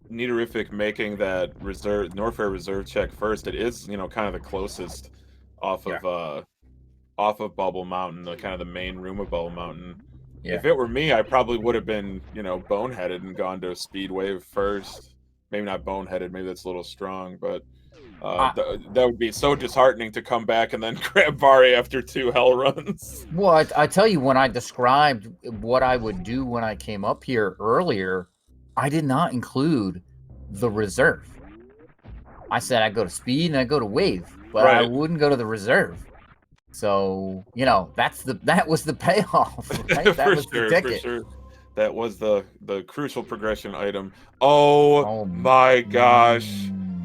Neaterific making that Norfair reserve check first. It is, kind of the closest off of Bubble Mountain, kind of the main room of Bubble Mountain. Yeah. If it were me, I probably would have been, boneheaded and gone to Speed Wave first. Maybe not boneheaded. Maybe that's a little strong, but. That would be so disheartening to come back and then grab Vari after 2 hell runs. Well, I tell you, when I described what I would do when I came up here earlier, I did not include the reserve. I said I'd go to speed and I'd go to wave, but I wouldn't go to the reserve. So, that was the payoff, right? That was the ticket. For sure. That was the crucial progression item. Oh my gosh.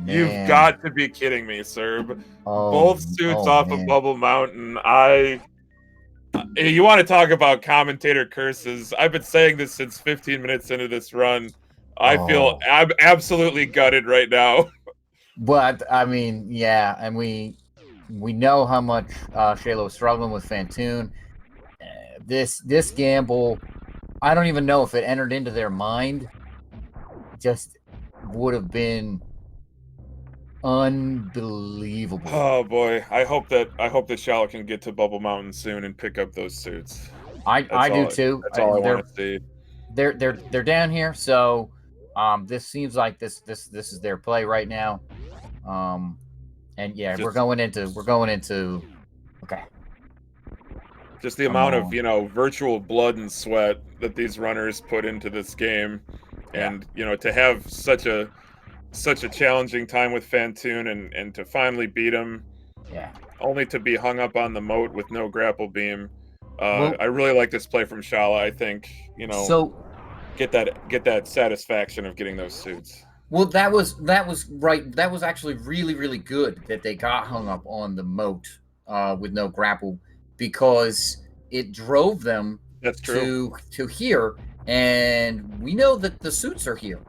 Man. You've got to be kidding me, Serb. Both suits off of Bubble Mountain. You want to talk about commentator curses? I've been saying this since 15 minutes into this run. I feel absolutely gutted right now. But I mean, yeah, and we know how much Shayla was struggling with Fantoon. This gamble, I don't even know if it entered into their mind. Just would have been unbelievable. Oh boy, I hope that Shala can get to Bubble Mountain soon and pick up those suits. I do too. That's all I want to see. They're down here, so this seems like this is their play right now. Um, and yeah, Just we're going into okay. just the Come amount of, on, virtual blood and sweat that these runners put into this game, yeah, and to have such a challenging time with Fantoon and to finally beat him, yeah. only to be hung up on the moat with no grapple beam. Well, I really like this play from Shala. I think, so get that satisfaction of getting those suits. well that was right. That was actually really good that they got hung up on the moat with no grapple because it drove them That's true. to here, and we know that the suits are here.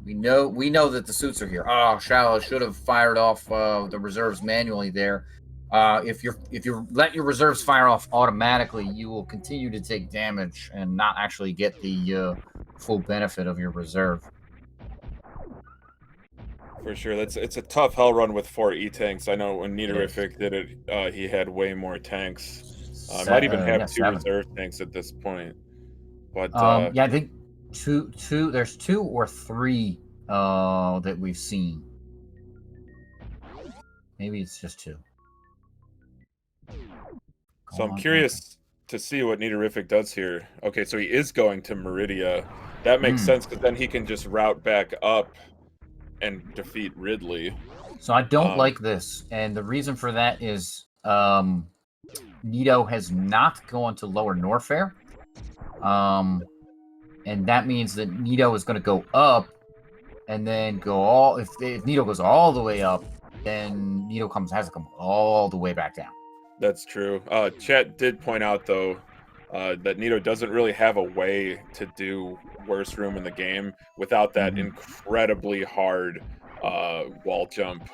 We know that the suits are here. Oh, Shallow should have fired off the reserves manually there. If you let your reserves fire off automatically, you will continue to take damage and not actually get the full benefit of your reserve. For sure. It's a tough hell run with 4 E tanks. I know when It is. Niterific did it, he had way more tanks. Might even have Yeah, 2 seven. reserve tanks at this point. But Yeah, I think two. There's two or three that we've seen. Maybe it's just two. so Come I'm on. Okay. curious to see what Niterific does here. Okay, so he is going to Meridia. That makes Hmm. sense because then he can just route back up and defeat Ridley. So I don't Um, like this, and the reason for that is Nito has not gone to Lower Norfair, and that means that Nito is going to go up, and then go all. If Nito goes all the way up, then Nito has to come all the way back down. That's true. Chet did point out, though, that Nito doesn't really have a way to do worst room in the game without that Mhm. incredibly hard wall jump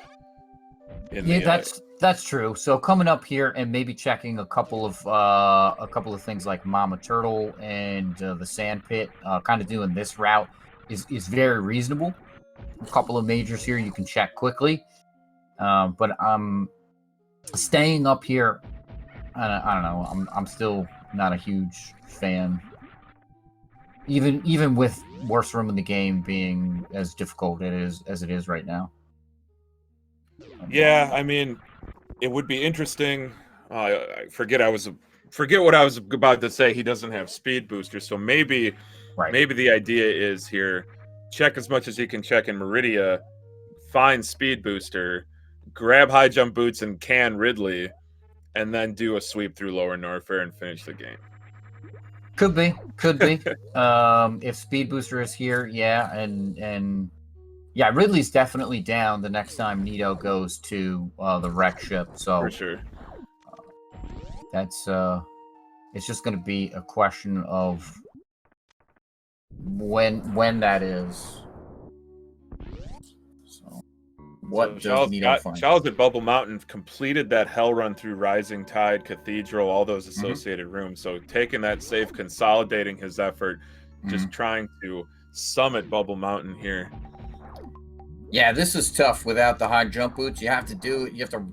in Yeah, the. that's true. So coming up here and maybe checking a couple of things like Mama Turtle and the Sand Pit, kind of doing this route is very reasonable. A couple of majors here you can check quickly, but staying up here. I don't know. I'm still not a huge fan, even with worst room in the game being as difficult as it is right now. Yeah, I mean, it would be interesting. I forget what I was about to say. He doesn't have speed booster, so maybe Right. maybe the idea is here: check as much as you can check in Meridia, find speed booster, grab high jump boots and can Ridley, and then do a sweep through Lower Norfair and finish the game. Could be, could be. If Speed Booster is here, yeah, and yeah, Ridley's definitely down the next time Nito goes to the wreck ship. For So sure. that's it's just going to be a question of when that is. So So what does Nito find? Charles at Bubble Mountain completed that hell run through Rising Tide, Cathedral, all those Hmm. associated rooms. So taking that save, consolidating his effort, Hmm. just trying to summit Bubble Mountain here. Yeah, this is tough without the high jump boots. You have to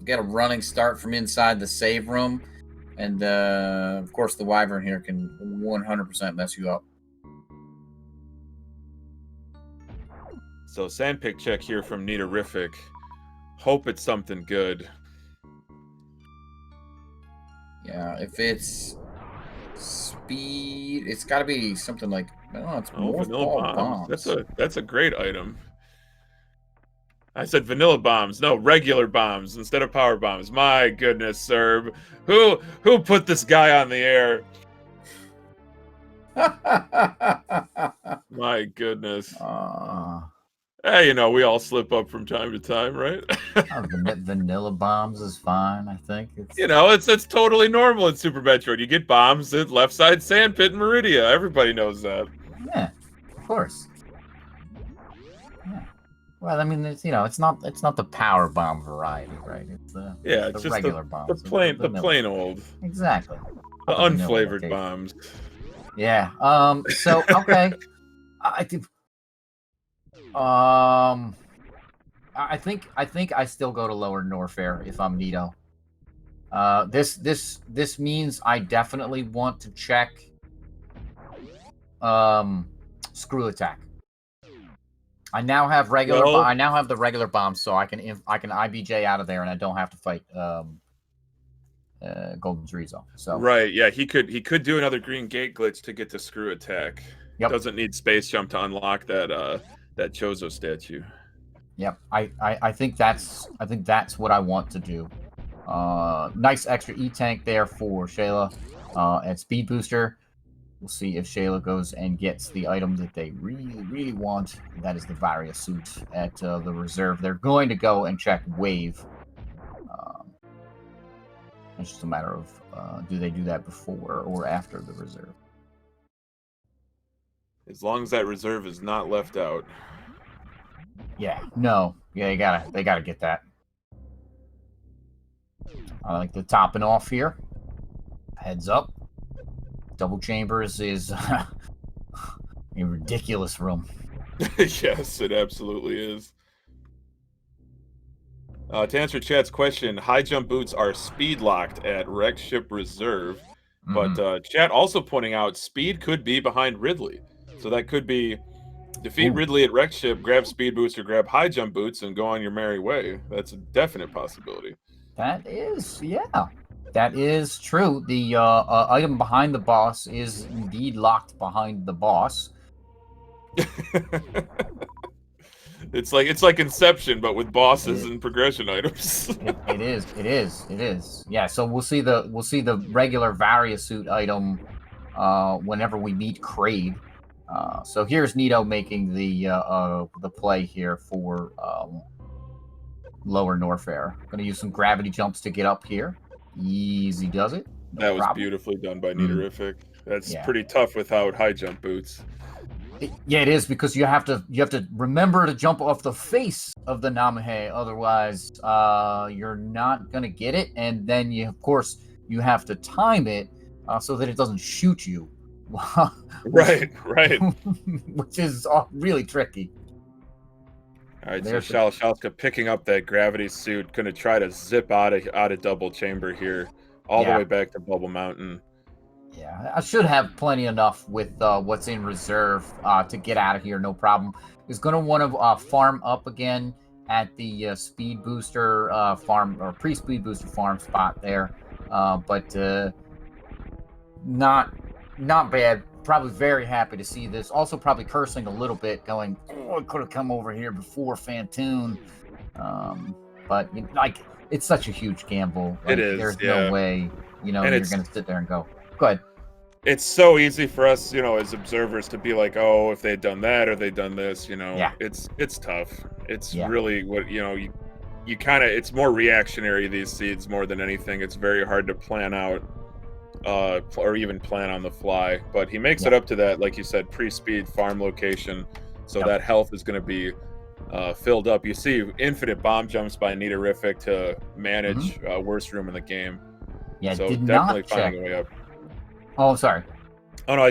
get a running start from inside the save room, and of course the Wyvern here can 100% mess you up. So sandpick check here from Niterific. Hope it's something good. Yeah, if it's speed, it's got to be something like it's Oh, morph vanilla ball bombs. That's bombs. a great item. I said vanilla bombs. No, regular bombs instead of power bombs. My goodness, Serb. Who put this guy on the air? My goodness. uh, Hey, we all slip up from time to time, right? vanilla bombs is fine. I think it's It's totally normal in Super Metroid. You get bombs at left side sand pit and Meridia. Everybody knows that. yeah, of course. Yeah. Well, I mean, it's not the power bomb variety, right? It's Yeah, the it's just regular the bombs, the plain the vanilla. plain old, Exactly. the Not the vanilla unflavored imitation. bombs. Yeah. So okay. I think. Um. I think I still go to Lower Norfair if I'm Nito. This means I definitely want to check screw attack. I now have Well, I now have the regular bombs, so I can IBJ out of there, and I don't have to fight Golden Drizo. So right, yeah, he could do another green gate glitch to get to screw attack. yep, Doesn't need space jump to unlock that Chozo statue. yep. I think that's what I want to do. Nice extra E tank there for Shayla, and speed booster. We'll see if Shayla goes and gets the item that they really want. And that is the Varia suit at the reserve. They're going to go and check wave. Um, it's just a matter of do they do that before or after the reserve? As long as that reserve is not left out. Yeah, no, yeah, they gotta get that. I like the topping off here. Heads up. Double chambers is a ridiculous room. Yes, it absolutely is. To answer chat's question, high jump boots are speed locked at Wreck Ship Reserve, but Mm-hmm. chat also pointing out speed could be behind Ridley, so that could be defeat Ooh, Ridley at Wreck Ship, grab speed boots or grab high jump boots, and go on your merry way. That's a definite possibility. that is, yeah. That is true. The item behind the boss is indeed locked behind the boss. It's like Inception, but with bosses It, and progression items. it is. It is. It is. Yeah. So we'll see the regular Varia suit item whenever we meet Kraid. So here's Nito making the play here for Lower Norfair. Going to use some gravity jumps to get up here. Easy does it. No That was problem. beautifully done by Mm, Niterific. That's yeah. pretty tough without high jump boots. Yeah, it is because you have to remember to jump off the face of the Namahe, otherwise you're not gonna get it, and then you of course you have to time it so that it doesn't shoot you, which Right, right. which is really tricky. All right, so There's the Shalshowska picking up that gravity suit, gonna try to zip out of double chamber here, all the yeah way back to Bubble Mountain. yeah. I should have plenty enough with what's in reserve to get out of here, no problem. Is gonna want to farm up again at the speed booster farm or pre-speed booster farm spot there, but not bad. Probably very happy to see this. Also, probably cursing a little bit, going, "Oh, I could have come over here before Fantoon." But like, it's such a huge gamble. It Like, is, there's no yeah, way and you're gonna sit there and go, "Go ahead." it's so easy for us, as observers to be like, oh, if they'd done that or they'd done this, Yeah, it's tough. It's yeah, really what you kind of it's more reactionary these seeds more than anything. It's very hard to plan out or even plan on the fly. But he makes it yeah. up to that, like you said, pre-speed farm location, so Yep. that health is going to be filled up. You see infinite bomb jumps by Niterific to Hmm. manage worst room in the game. Yeah, So did definitely not check. finding a way up. Oh, sorry. Oh no, I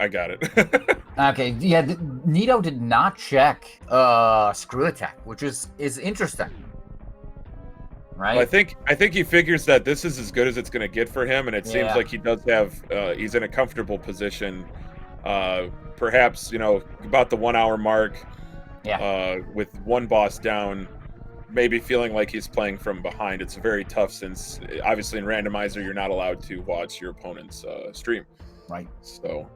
got it. Okay, yeah, Nito did not check screw attack, which is interesting, Well, right? I think he figures that this is as good as it's going to get for him, and it seems Yeah, like he does have he's in a comfortable position. Perhaps about the 1 hour mark, yeah, with one boss down, maybe feeling like he's playing from behind. It's very tough since obviously in randomizer you're not allowed to watch your opponent's stream. right. So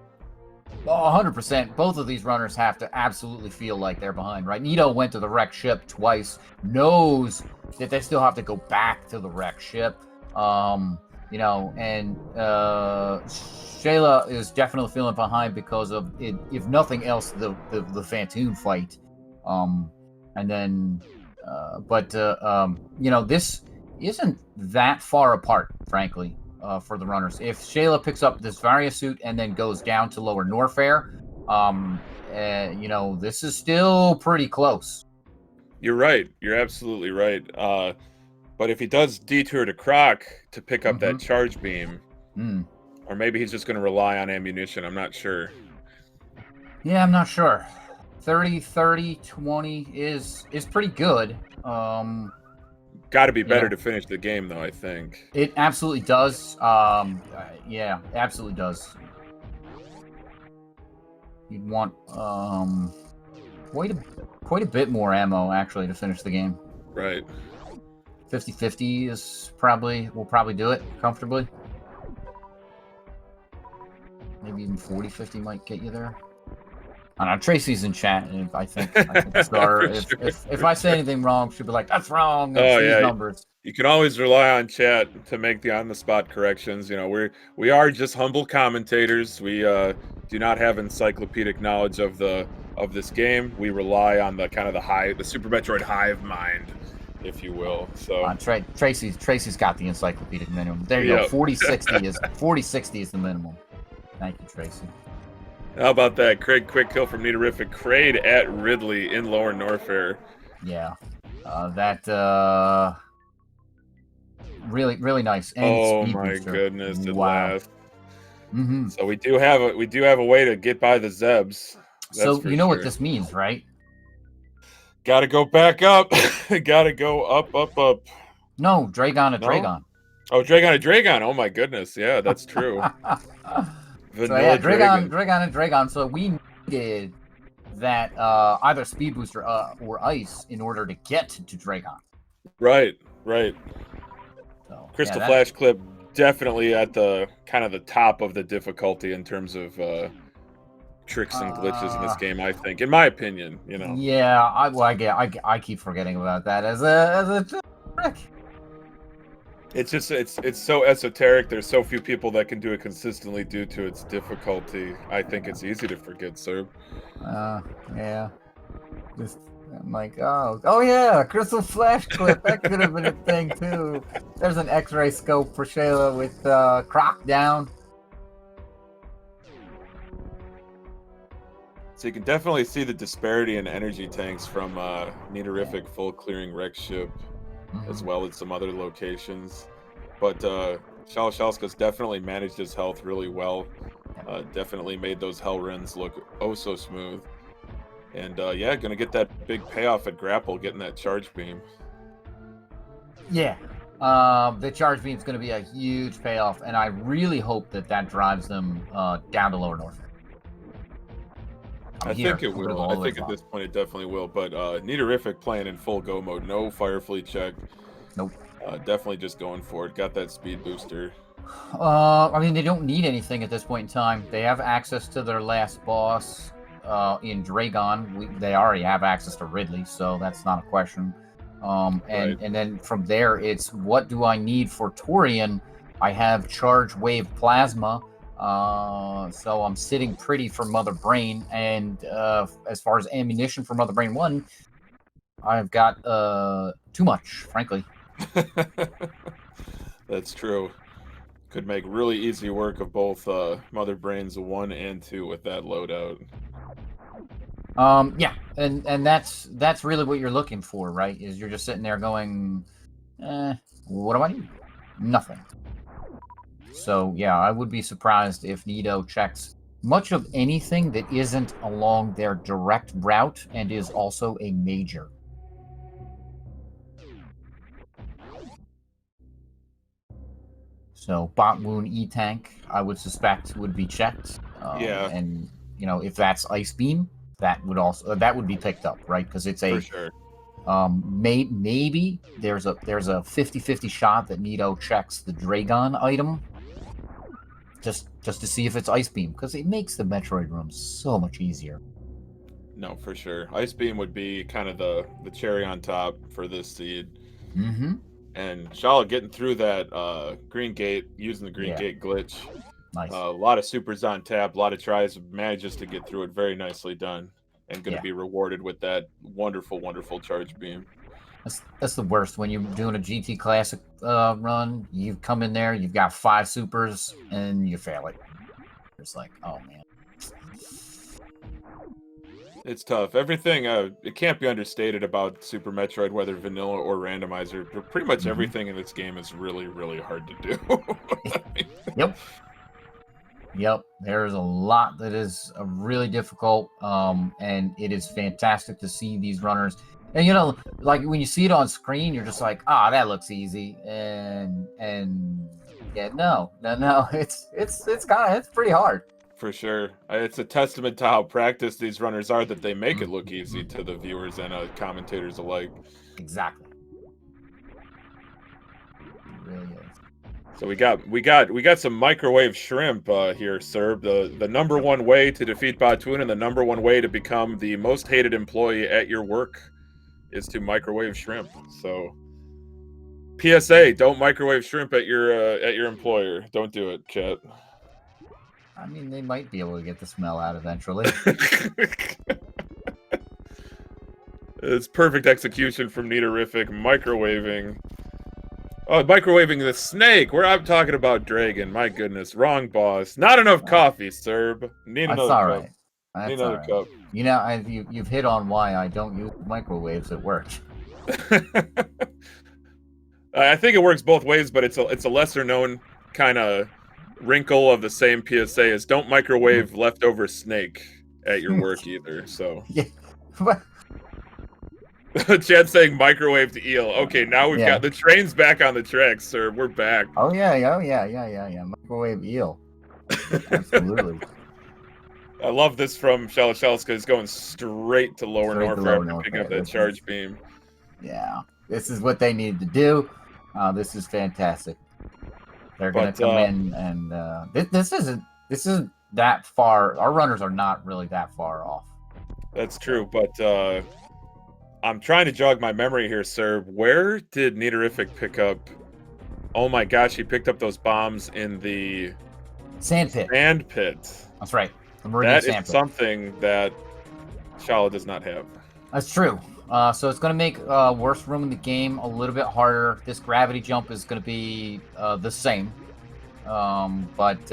100%. Both of these runners have to absolutely feel like they're behind, right? Nito went to the wreck ship twice, knows that they still have to go back to the wreck ship. And Shayla is definitely feeling behind because of it, if nothing else, the Fantoon fight. Um, and then, this isn't that far apart, frankly, for the runners. If Shayla picks up this Varia suit and then goes down to Lower Norfair, this is still pretty close. you're right. You're absolutely right. But if he does detour to Croc to pick up Mm-hmm. that charge beam, Mm. or maybe he's just going to rely on ammunition. I'm not sure. Yeah, I'm not sure. 30, 30, 20 is pretty good. Got to be You better know, to finish the game, though, I think. it absolutely does. Yeah, absolutely does. You'd want quite a bit more ammo actually to finish the game. Right. 50-50 will probably do it comfortably. Maybe even 40-50 might get you there. I don't know. Tracy's in chat, and I think Star. For sure, If for I say sure. anything wrong, she'll be like, "That's wrong." It's Oh these yeah, numbers. you can always rely on chat to make the on-the-spot corrections. You know, we are just humble commentators. We do not have encyclopedic knowledge of this game. We rely on the kind of the Super Metroid hive mind, if you will. So Tracy's got the encyclopedic minimum. There you go. yeah. 40-60 is the minimum. Thank you, Tracy. How about that? Craig, quick kill from Niterific. Kraid at Ridley in Lower Norfair. Yeah, that really nice. And Oh speed my booster. goodness, at Wow. last. Mm-hmm. So we do have a way to get by the Zebs. That's So for you know what sure. this means, right? Got to go back up. Got to go up, up, up. No, Dragon to No? Dragon. Oh, Dragon to Dragon. Oh my goodness. Yeah, that's true. So yeah, Vanilla Dragon. Dragon and Dragon. So we needed that either speed booster or ice in order to get to Dragon. Right, right. So Crystal yeah, Flash Clip definitely at the kind of the top of the difficulty in terms of tricks and glitches in this game, I think. In my opinion, you know. Yeah, I keep forgetting about that as a trick. It's just it's so esoteric. There's so few people that can do it consistently due to its difficulty. I think it's easy to forget, sir. Yeah. Just I'm like, oh yeah, Crystal Flash Clip. That could have been a thing too. There's an X-ray scope for Shayla with Croc down. So you can definitely see the disparity in energy tanks from Niterific full clearing wreck ship, as well as some other locations. But Shalashalska's definitely managed his health really well. Definitely made those hell runs look oh so smooth. And yeah, gonna get that big payoff at Grapple, getting that charge beam. Yeah. The charge beam is going to be a huge payoff, and I really hope that drives them down to Lower North. I think it will. I think at this point it definitely will. But Niterific playing in full go mode, no fire fleet check. Nope. Definitely just going for it. Got that speed booster. I mean, they don't need anything at this point in time. They have access to their last boss in Dragon. They already have access to Ridley, so that's not a question. And then from there, it's what do I need for Torian? I have Charge Wave Plasma. So I'm sitting pretty for Mother Brain, and as far as ammunition for Mother Brain 1, I've got too much, frankly. That's true. Could make really easy work of both Mother Brains 1 and 2 with that loadout. Yeah, and that's really what you're looking for, right? Is you're just sitting there going, what do I need? Nothing. So yeah, I would be surprised if Nito checks much of anything that isn't along their direct route and is also a major. So Bot Wound E-Tank, I would suspect, would be checked. Yeah. And you know, if that's Ice Beam, that would be picked up, right? Because it's a for sure. Maybe there's a 50-50 shot that Nito checks the Dragon item just to see if it's Ice Beam, because it makes the Metroid rooms so much easier. No, for sure. Ice Beam would be kind of the cherry on top for this seed. Mm-hmm. And Shala getting through that green gate, using the green gate glitch. Nice. A lot of supers on tap, a lot of tries, manages to get through it. Very nicely done. And going to be rewarded with that wonderful, wonderful charge beam. That's the worst. When you're doing a GT Classic run, you come in there, you've got 5 supers, and you fail it. It's like, oh man. It's tough. Everything, it can't be understated about Super Metroid, whether vanilla or randomizer. Pretty much everything in this game is really, really hard to do. Yep. Yep, there's a lot that is really difficult, and it is fantastic to see these runners. And like when you see it on screen, you're just like, ah, that looks easy, and yeah, no, it's pretty hard. For sure. It's a testament to how practiced these runners are that they make it look easy Mhm. to the viewers and commentators alike. Exactly, it really is. So we got some microwave shrimp here, sir. The number one way to defeat Batoon and the number one way to become the most hated employee at your work is to microwave shrimp. So PSA: don't microwave shrimp at your employer. Don't do it, chat. I mean, they might be able to get the smell out eventually. It's perfect execution from Niterific. Microwaving. Oh, microwaving the snake. Where I'm talking about dragon. My goodness. Wrong boss. Not enough coffee, Serb. Need That's another all cup. right. Need That's all another right. cup. You've hit on why I don't use microwaves at work. I think it works both ways, but it's a lesser known kind of wrinkle of the same PSA is don't microwave leftover snake at your work either. So Yeah. Chad's saying microwave to eel. Okay, now we've Yeah. got the train's back on the tracks, sir. We're back. Oh yeah. Microwave eel. Absolutely. I love this from Shalashelska. It's going straight to Lower Straight to Norfair Lower after picking up Norfair. that charge beam. Yeah. This is what they needed to do. This is fantastic. They're gonna But come in and this isn't that far. Our runners are not really that far off. that's true. But I'm trying to jog my memory here, sir. Where did Niterific pick up? Oh my gosh, he picked up those bombs in the Sand pit. sand pit. That's right. The Meridian That is sand pit. something that Shala does not have. That's true. So it's going to make worst room in the game a little bit harder. This gravity jump is going to be the same, but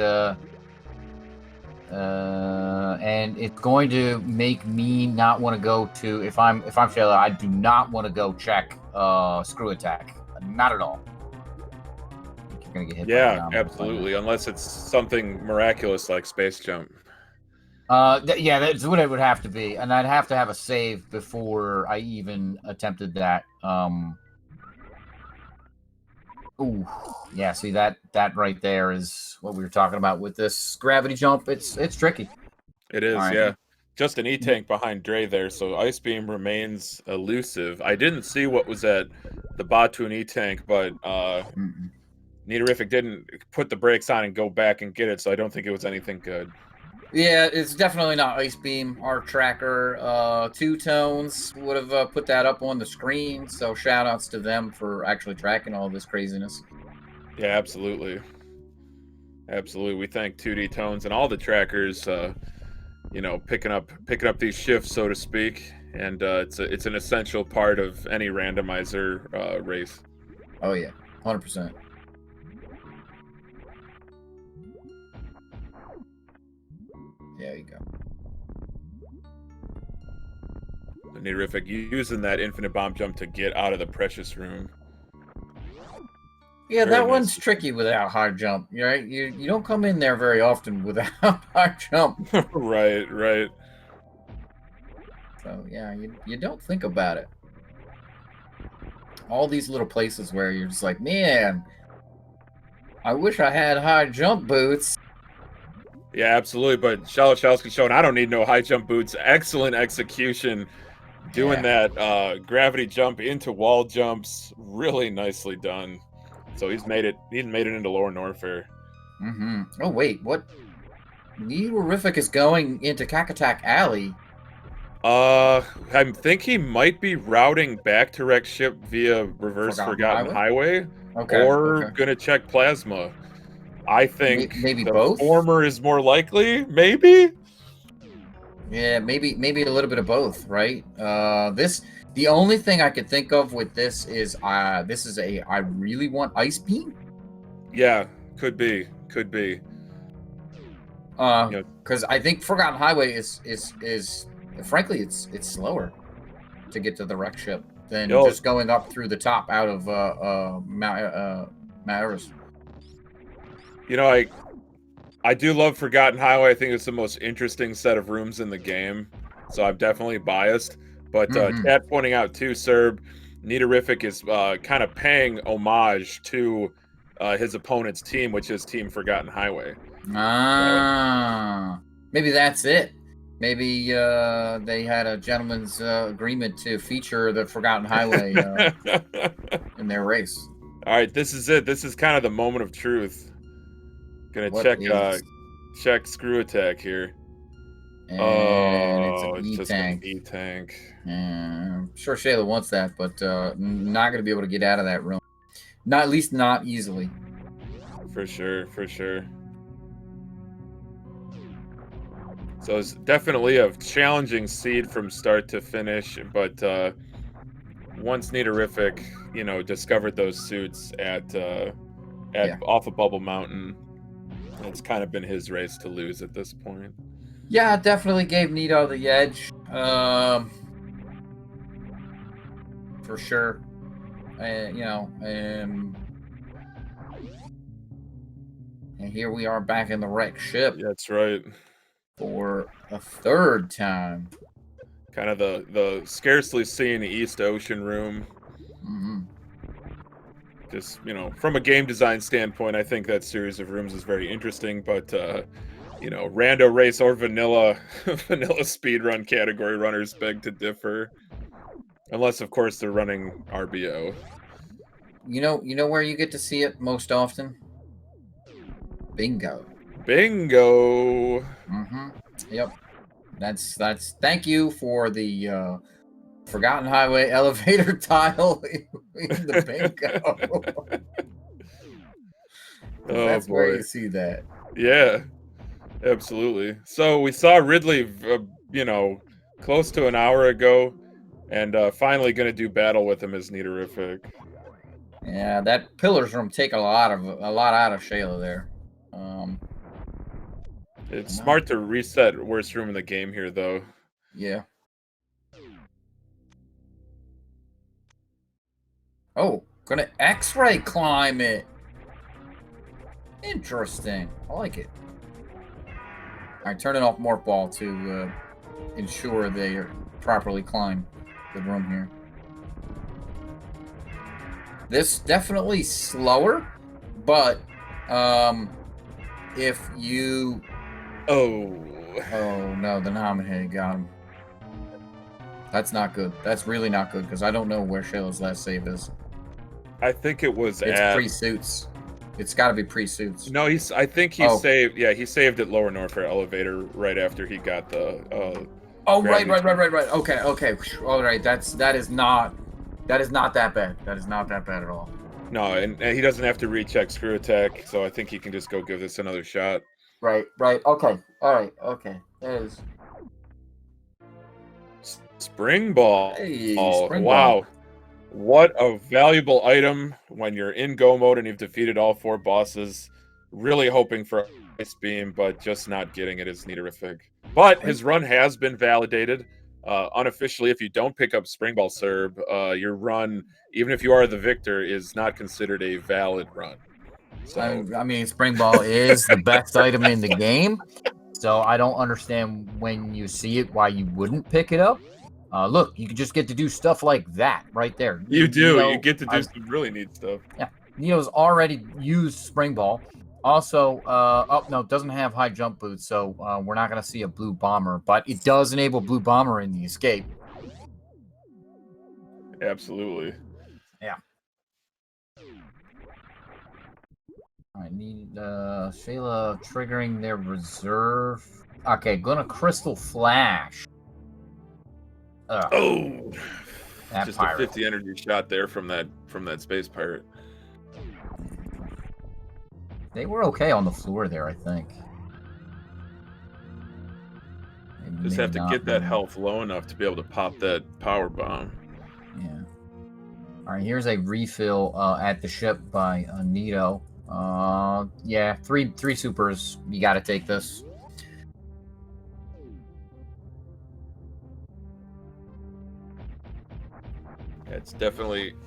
and it's going to make me not want to go to if I'm Shayla, I do not want to go check screw attack. Not at all. I think you're going to get hit. Yeah, absolutely. Unless it's something miraculous like space jump. Yeah, that's what it would have to be, and I'd have to have a save before I even attempted that. Ooh, yeah. See that right there is what we were talking about with this gravity jump. It's tricky. It is, Right. yeah. Just an E-tank behind Dre there, so Ice Beam remains elusive. I didn't see what was at the Batoon E-tank, but Niterific didn't put the brakes on and go back and get it, so I don't think it was anything good. Yeah, it's definitely not Ice Beam. Our tracker, Two Tones would have put that up on the screen. So shout outs to them for actually tracking all this craziness. Yeah, absolutely. Absolutely. We thank 2D Tones and all the trackers, picking up these shifts, so to speak. And it's an essential part of any randomizer race. Oh yeah, 100%. There you go. Niterific using that infinite bomb jump to get out of the precious room. Yeah, Very that nice. one's tricky without high jump, right? You don't come in there very often without high jump. Right. So yeah, you don't think about it. All these little places where you're just like, man, I wish I had high jump boots. Yeah, absolutely. But Shalachowski showing I don't need no high jump boots. Excellent execution. Doing that gravity jump into wall jumps, really nicely done. So he's made it into Lower Norfair. Oh wait, what? Niterific is going into Kakatak Alley. I think he might be routing back to wreck ship via reverse Forgotten Highway or gonna check plasma. I think maybe the both. former is more likely, maybe. Yeah, maybe a little bit of both, right? The only thing I could think of with this is I really want Ice Beam. Yeah, could be. Because I think Forgotten Highway is frankly it's slower to get to the wreck ship than just going up through the top out of Mount Eris. I do love Forgotten Highway. I think it's the most interesting set of rooms in the game, so I'm definitely biased. But Mm-hmm. chat pointing out too, Serb, Niterific is kind of paying homage to his opponent's team, which is Team Forgotten Highway. So. Ah, maybe that's it. Maybe they had a gentleman's agreement to feature the Forgotten Highway in their race. All right, this is it. This is kind of the moment of truth. Gonna What is? check screw attack here. And it's an Oh, it's just an E-tank. E-tank. I'm sure Shayla wants that, but not going to be able to get out of that room. Not, at least not easily. For sure, for sure. So it's definitely a challenging seed from start to finish, but once Niterific, discovered those suits at Yeah. off of Bubble Mountain, it's kind of been his race to lose at this point. Yeah, definitely gave Nito the edge. For sure. And here we are back in the wrecked ship That's right. for a third time. Kind of the scarcely seen East Ocean room. Mm-hmm. Just, from a game design standpoint, I think that series of rooms is very interesting, but rando race or vanilla speedrun category runners beg to differ. Unless of course they're running RBO. You know where you get to see it most often? Bingo. Bingo. Mm-hmm. Yep. That's thank you for the Forgotten Highway elevator tile in the bingo. Oh That's where boy. you see that. Yeah, absolutely. So we saw Ridley, close to an hour ago, and finally going to do battle with him as Niterific. Yeah, that pillars room take a lot out of Shayla there. It's No. smart to reset worst room in the game here, though. Yeah. Oh, gonna X-ray climb it. Interesting. I like it. All right, turning off Morph Ball to ensure they are properly climb the room here. This definitely slower, but if you Oh no, the Nominated got him. That's not good. That's really not good because I don't know where Shayla's last save is. I think it was It's at pre-suits. It's got to be pre-suits. No, I think he saved. Yeah, he saved at Lower Norfair Elevator right after he got the. Oh, right. Okay. All right. That is not that bad. That is not that bad at all. No, and he doesn't have to recheck screw attack, so I think he can just go give this another shot. Right. Okay. All right. Okay. That is. Spring ball. Hey, spring Wow. ball. What a valuable item when you're in go mode and you've defeated all 4 bosses. Really hoping for Ice Beam, but just not getting it is Niterific. But his run has been validated. Unofficially, if you don't pick up Spring Ball Serb, your run, even if you are the victor, is not considered a valid run. So I mean, spring ball is the best item in the game. So I don't understand when you see it why you wouldn't pick it up. Look, you just get to do stuff like that right there. you do. You get to do some really neat stuff. Yeah, Neo's already used spring ball. Also, oh no, it doesn't have high jump boots, so we're not going to see a blue bomber, but it does enable blue bomber in the escape. Absolutely. Yeah. I need Shayla triggering their reserve. Okay, gonna crystal flash. Oh, that just pirate. a 50 energy shot there from that space pirate. They were okay on the floor there, I think. Just have to get that health low enough to be able to pop that power bomb. Yeah. All right, here's a refill at the ship by Nito. Yeah, three supers. You got to take this. Yeah,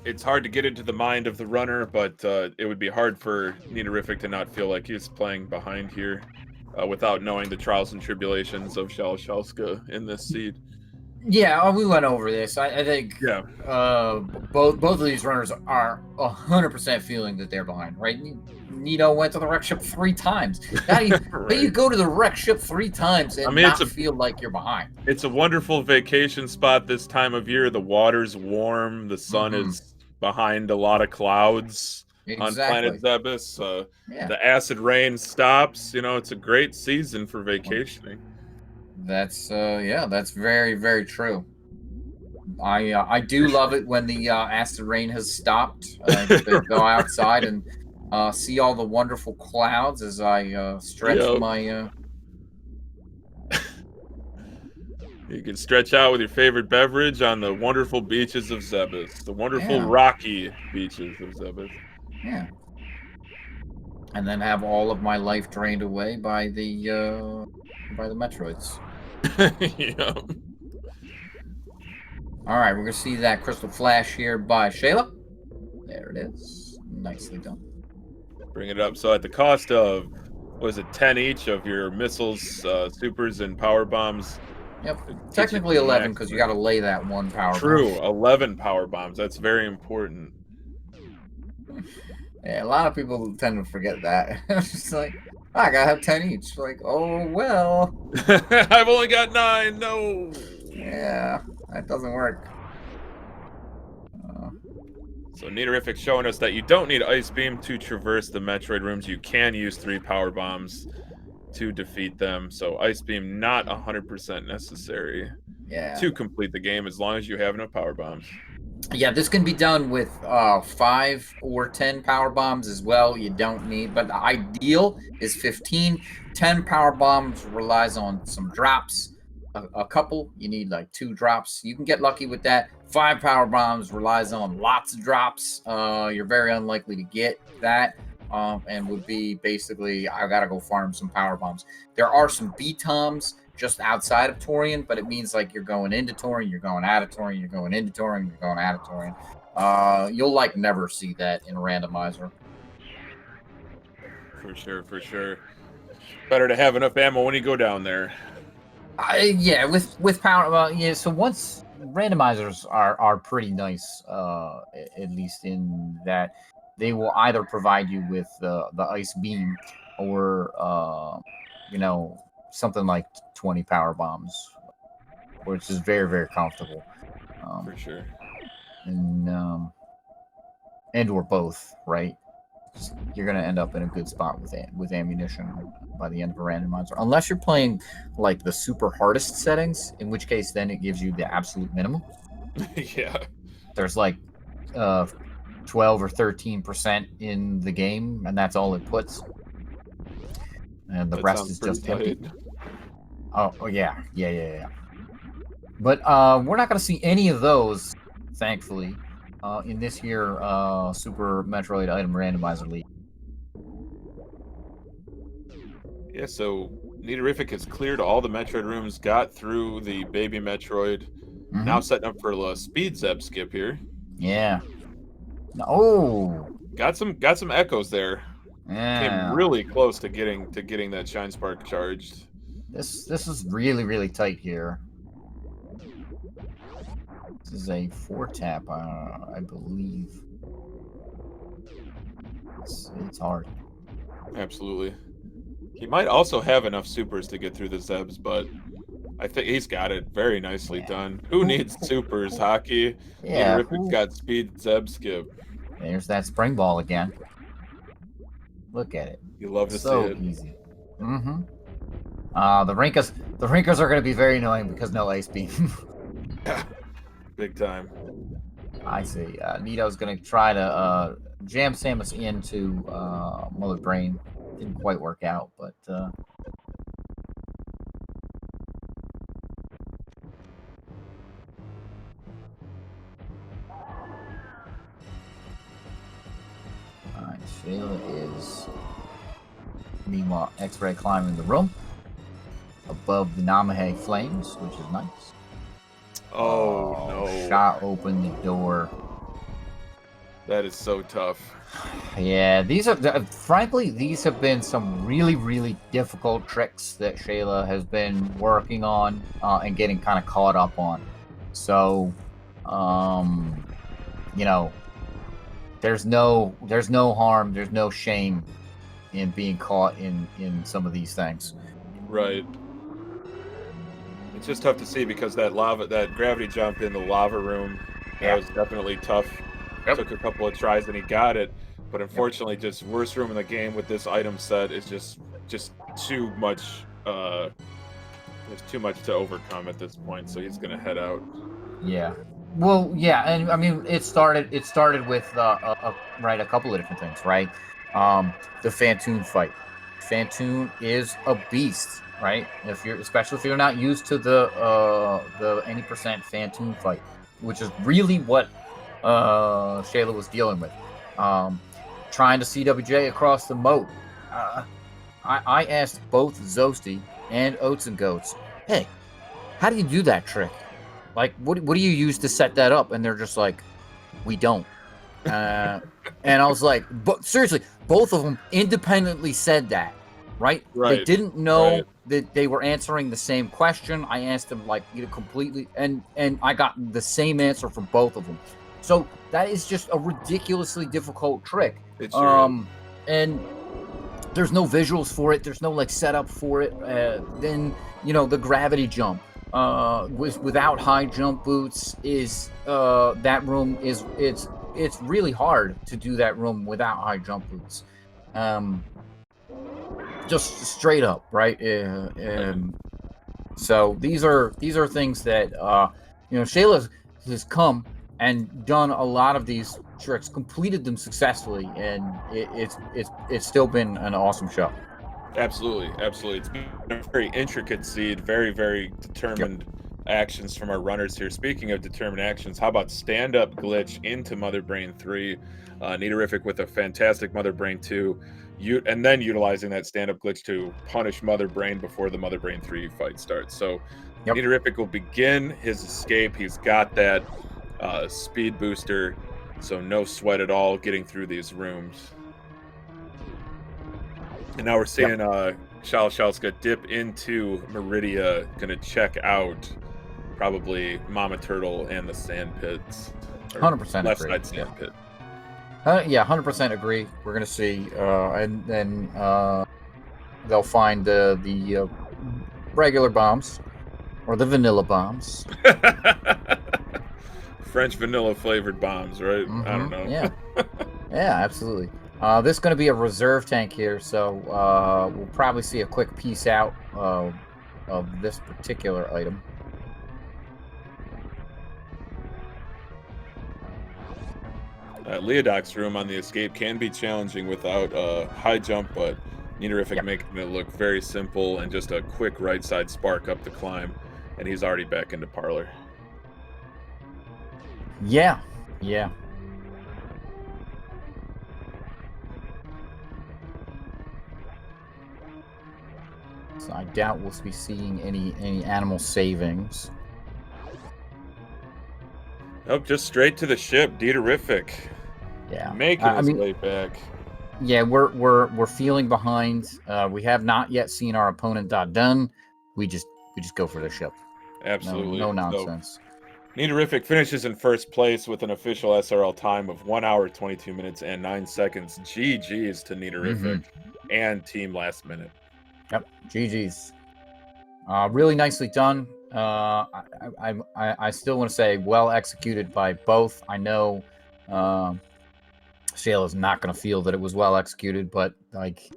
it's hard to get into the mind of the runner, but it would be hard for Nitorific to not feel like he's playing behind here without knowing the trials and tribulations of Shalashalska in this seed. Yeah, we went over this. I think Yeah. both of these runners are 100% feeling that they're behind, right? Nito went to the wreck ship 3 times. How do you go to the wreck ship 3 times and not feel like you're behind? It's a wonderful vacation spot this time of year. The water's warm. The sun is behind a lot of clouds on planet Zebes. The acid rain stops. You know, it's a great season for vacationing. That's that's very, very true. I do love it when the acid rain has stopped. To go outside and see all the wonderful clouds as I stretch my. You can stretch out with your favorite beverage on the wonderful beaches of Zebes, the wonderful rocky beaches of Zebes. Yeah. And then have all of my life drained away by the Metroids. Yeah. All right, we're gonna see that crystal flash here by Shayla. There it is, nicely done. Bring it up. So at the cost of, what is it, 10 each of your missiles, supers, and power bombs. Yep, technically 11 because you got to lay that one power. True, bomb. 11 power bombs. That's very important. Yeah, a lot of people tend to forget that. It's just like, I gotta have 10 each. Like, oh well. I've only got 9. No. Yeah, that doesn't work. So Nitorific showing us that you don't need Ice Beam to traverse the Metroid rooms. You can use 3 power bombs to defeat them. So Ice Beam not 100% necessary to complete the game as long as you have enough power bombs. Yeah, this can be done with 5 or 10 power bombs as well. You don't need, but the ideal is 15. 10 power bombs relies on some drops. A couple, you need like 2 drops. You can get lucky with that. 5 power bombs relies on lots of drops. You're very unlikely to get that. And would be basically, I gotta go farm some power bombs. There are some B-toms just outside of Torian, but it means like you're going into Torian, you're going out of Torian, you're going into Torian, you're going out of Torian. You'll like never see that in a randomizer. For sure. Better to have enough ammo when you go down there. Yeah, with power. Yeah. So once randomizers are pretty nice, at least in that they will either provide you with the ice beam or something like 20 power bombs, which is very, very comfortable. For sure. And or both, right? You're gonna end up in a good spot with ammunition by the end of a randomizer, unless you're playing like the super hardest settings, in which case then it gives you the absolute minimum. Yeah. There's like 12 or 13% in the game, and that's all it puts. And the rest is just empty. Oh yeah. But we're not going to see any of those, thankfully, in this here Super Metroid Item Randomizer League. Yeah, so Nitorific has cleared all the Metroid rooms, got through the baby Metroid, now setting up for a speed Zeb skip here. Yeah. Oh, got some echoes there. Yeah. Came really close to getting that Shine Spark charged. This is really, really tight here. This is a 4-tap, I believe. It's hard. Absolutely. He might also have enough supers to get through the Zebs, but I think he's got it very nicely done. Who needs supers, Hockey? Yeah. Nitorific's got speed Zeb skip. There's that spring ball again. Look at it. You love to see it. So easy. The Rinkers are going to be very annoying because no ice beam. Big time. I see. Nito's going to try to jam Samus into Mother Brain. Didn't quite work out, but alright, Shayla is meanwhile X-Ray climbing the room above the Namahe flames, which is nice. Oh no. Shot open the door. That is so tough. Yeah, these are frankly these have been some really really difficult tricks that Shayla has been working on and getting kind of caught up on. So, um, you know, there's no harm, there's no shame in being caught in some of these things. Right. It's just tough to see because that gravity jump in the lava room, that Yeah. was definitely tough. Yep. Took a couple of tries and he got it, but Yep. unfortunately, just worst room in the game with this item set is just too much. There's too much to overcome at this point, so he's gonna head out. Yeah. Well, yeah, and I mean, it started with right, a couple of different things, right? The Fantoon fight. Fantoon is a beast, right? If you're especially if you're not used to the any percent Fantoon fight, which is really what Shayla was dealing with. Um, Trying to CWJ across the moat. Uh, I asked both Zosty and Oats and Goats, hey, how do you do that trick? Like, what do you use to set that up? And they're just like, we don't. Uh, and I was like, but seriously, both of them independently said that, right? They Right, didn't right. know that they were answering the same question. I asked them like, completely, and I got the same answer from both of them. So that is just a ridiculously difficult trick. It sure is. And there's no visuals for it. There's no like setup for it. Then the gravity jump without high jump boots is that room is it's really hard to do that room without high jump boots. Um, just straight up, right? Right. So these are things that Shayla has come and done a lot of these tricks, completed them successfully, and it's still been an awesome show. Absolutely, absolutely. It's been a very intricate seed, very, very Yep. determined actions from our runners here. Speaking of determined actions, how about stand up glitch into Mother Brain 3? Niterific with a fantastic Mother Brain 2, and then utilizing that stand up glitch to punish Mother Brain before the Mother Brain 3 fight starts. So Yep. Niterific will begin his escape. He's got that speed booster, so no sweat at all getting through these rooms. And now we're Yep. seeing Shalshalska dip into Meridia, gonna check out probably Mama Turtle and the sand pits. Or 100% left agree. side Yeah. sand pit. Yeah, 100% agree. We're gonna see, and then they'll find the regular bombs or the vanilla bombs. French vanilla flavored bombs, right? I don't know. Yeah. Yeah, absolutely. This is going to be a reserve tank here, so we'll probably see a quick piece out of this particular item. Leodoc's room on the escape can be challenging without a high jump, but Niterific Yep. making it look very simple and just a quick right side spark up the climb, and he's already back into parlor. Yeah. Yeah. So I doubt we'll be seeing any animal savings. Nope, just straight to the ship. Dieterific Yeah. making I his mean, way back. yeah, we're feeling behind. We have not yet seen our opponent done. We just go for the ship. No, Absolutely. no So nonsense. Niterific finishes in first place with an official SRL time of 1 hour, 22 minutes, and 9 seconds. GG's to Mm-hmm. Niterific and Team Last Minute. Yep. GG's. Really nicely done. I still want to say well executed by both. I know Shayla's not going to feel that it was well executed, but like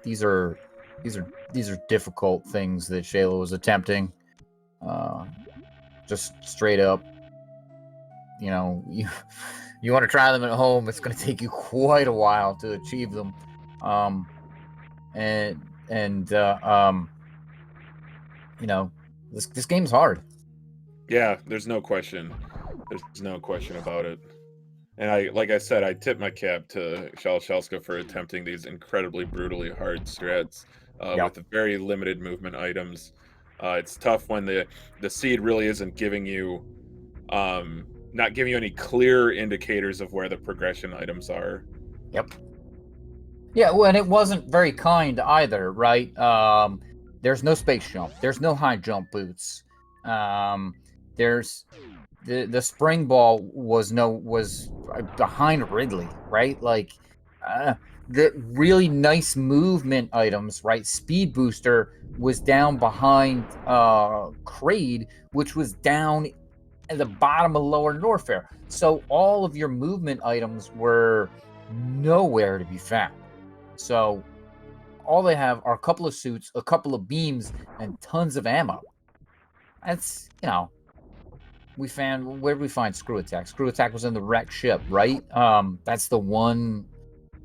these are these are these are difficult things that Shayla was attempting. Uh, just straight up, you want to try them at home. It's going to take you quite a while to achieve them. Um, and and this game's hard. Yeah, there's no question. There's no question about it. And like I said, I tip my cap to Shalshalska for attempting these incredibly brutally hard strats Yep. with very limited movement items. It's tough when the seed really isn't giving you not giving you any clear indicators of where the progression items are. Yep. Yeah, well, and it wasn't very kind either, right? There's no space jump. There's no high jump boots. There's the spring ball was behind Ridley, right? Like the really nice movement items, right? Speed booster was down behind Kraid, which was down at the bottom of Lower Norfair. So all of your movement items were nowhere to be found. So all they have are a couple of suits, a couple of beams, and tons of ammo. That's, where did we find Screw Attack? Screw Attack was in the wrecked ship, right? That's the one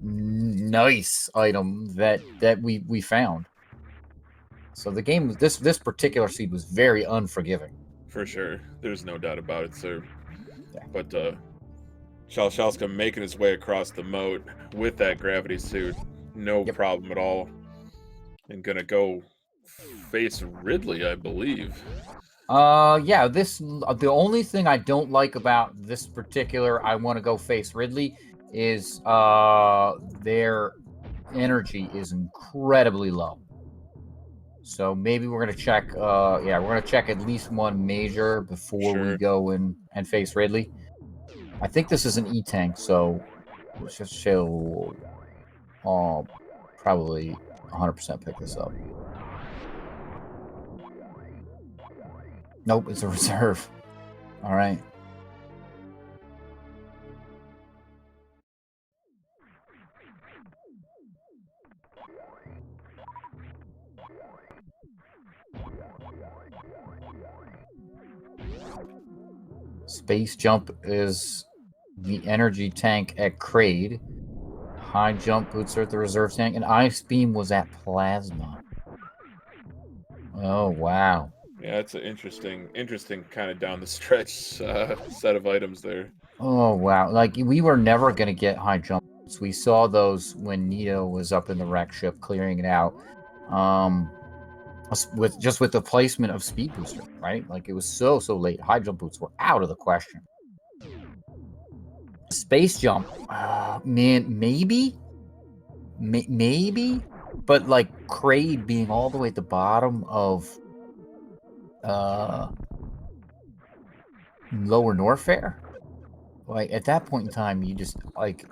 nice item that we found. So the game, this particular seed was very unforgiving. For sure. There's no doubt about it, sir. Yeah. But Shalshalska making his way across the moat with that gravity suit, no problem at all. And gonna go face Ridley, I believe. Yeah, the only thing I don't like about this particular I want to go face Ridley is their energy is incredibly low. So maybe we're gonna check we're gonna check at least one major before we go and face Ridley. I think this is an E-tank, so let's just show probably 100% pick this up. Nope, it's a reserve. All right. Space jump is the energy tank at Kraid. High jump boots are at the reserve tank, and ice beam was at plasma. Oh wow. Yeah, it's an interesting kind of down the stretch set of items there. Oh wow! Like we were never gonna get high jump boots. We saw those when Nito was up in the wreck ship clearing it out. With the placement of speed booster, right? Like it was so late. High jump boots were out of the question. Space jump, man, maybe, but like Kraid being all the way at the bottom of Lower Norfair, like at that point in time, you just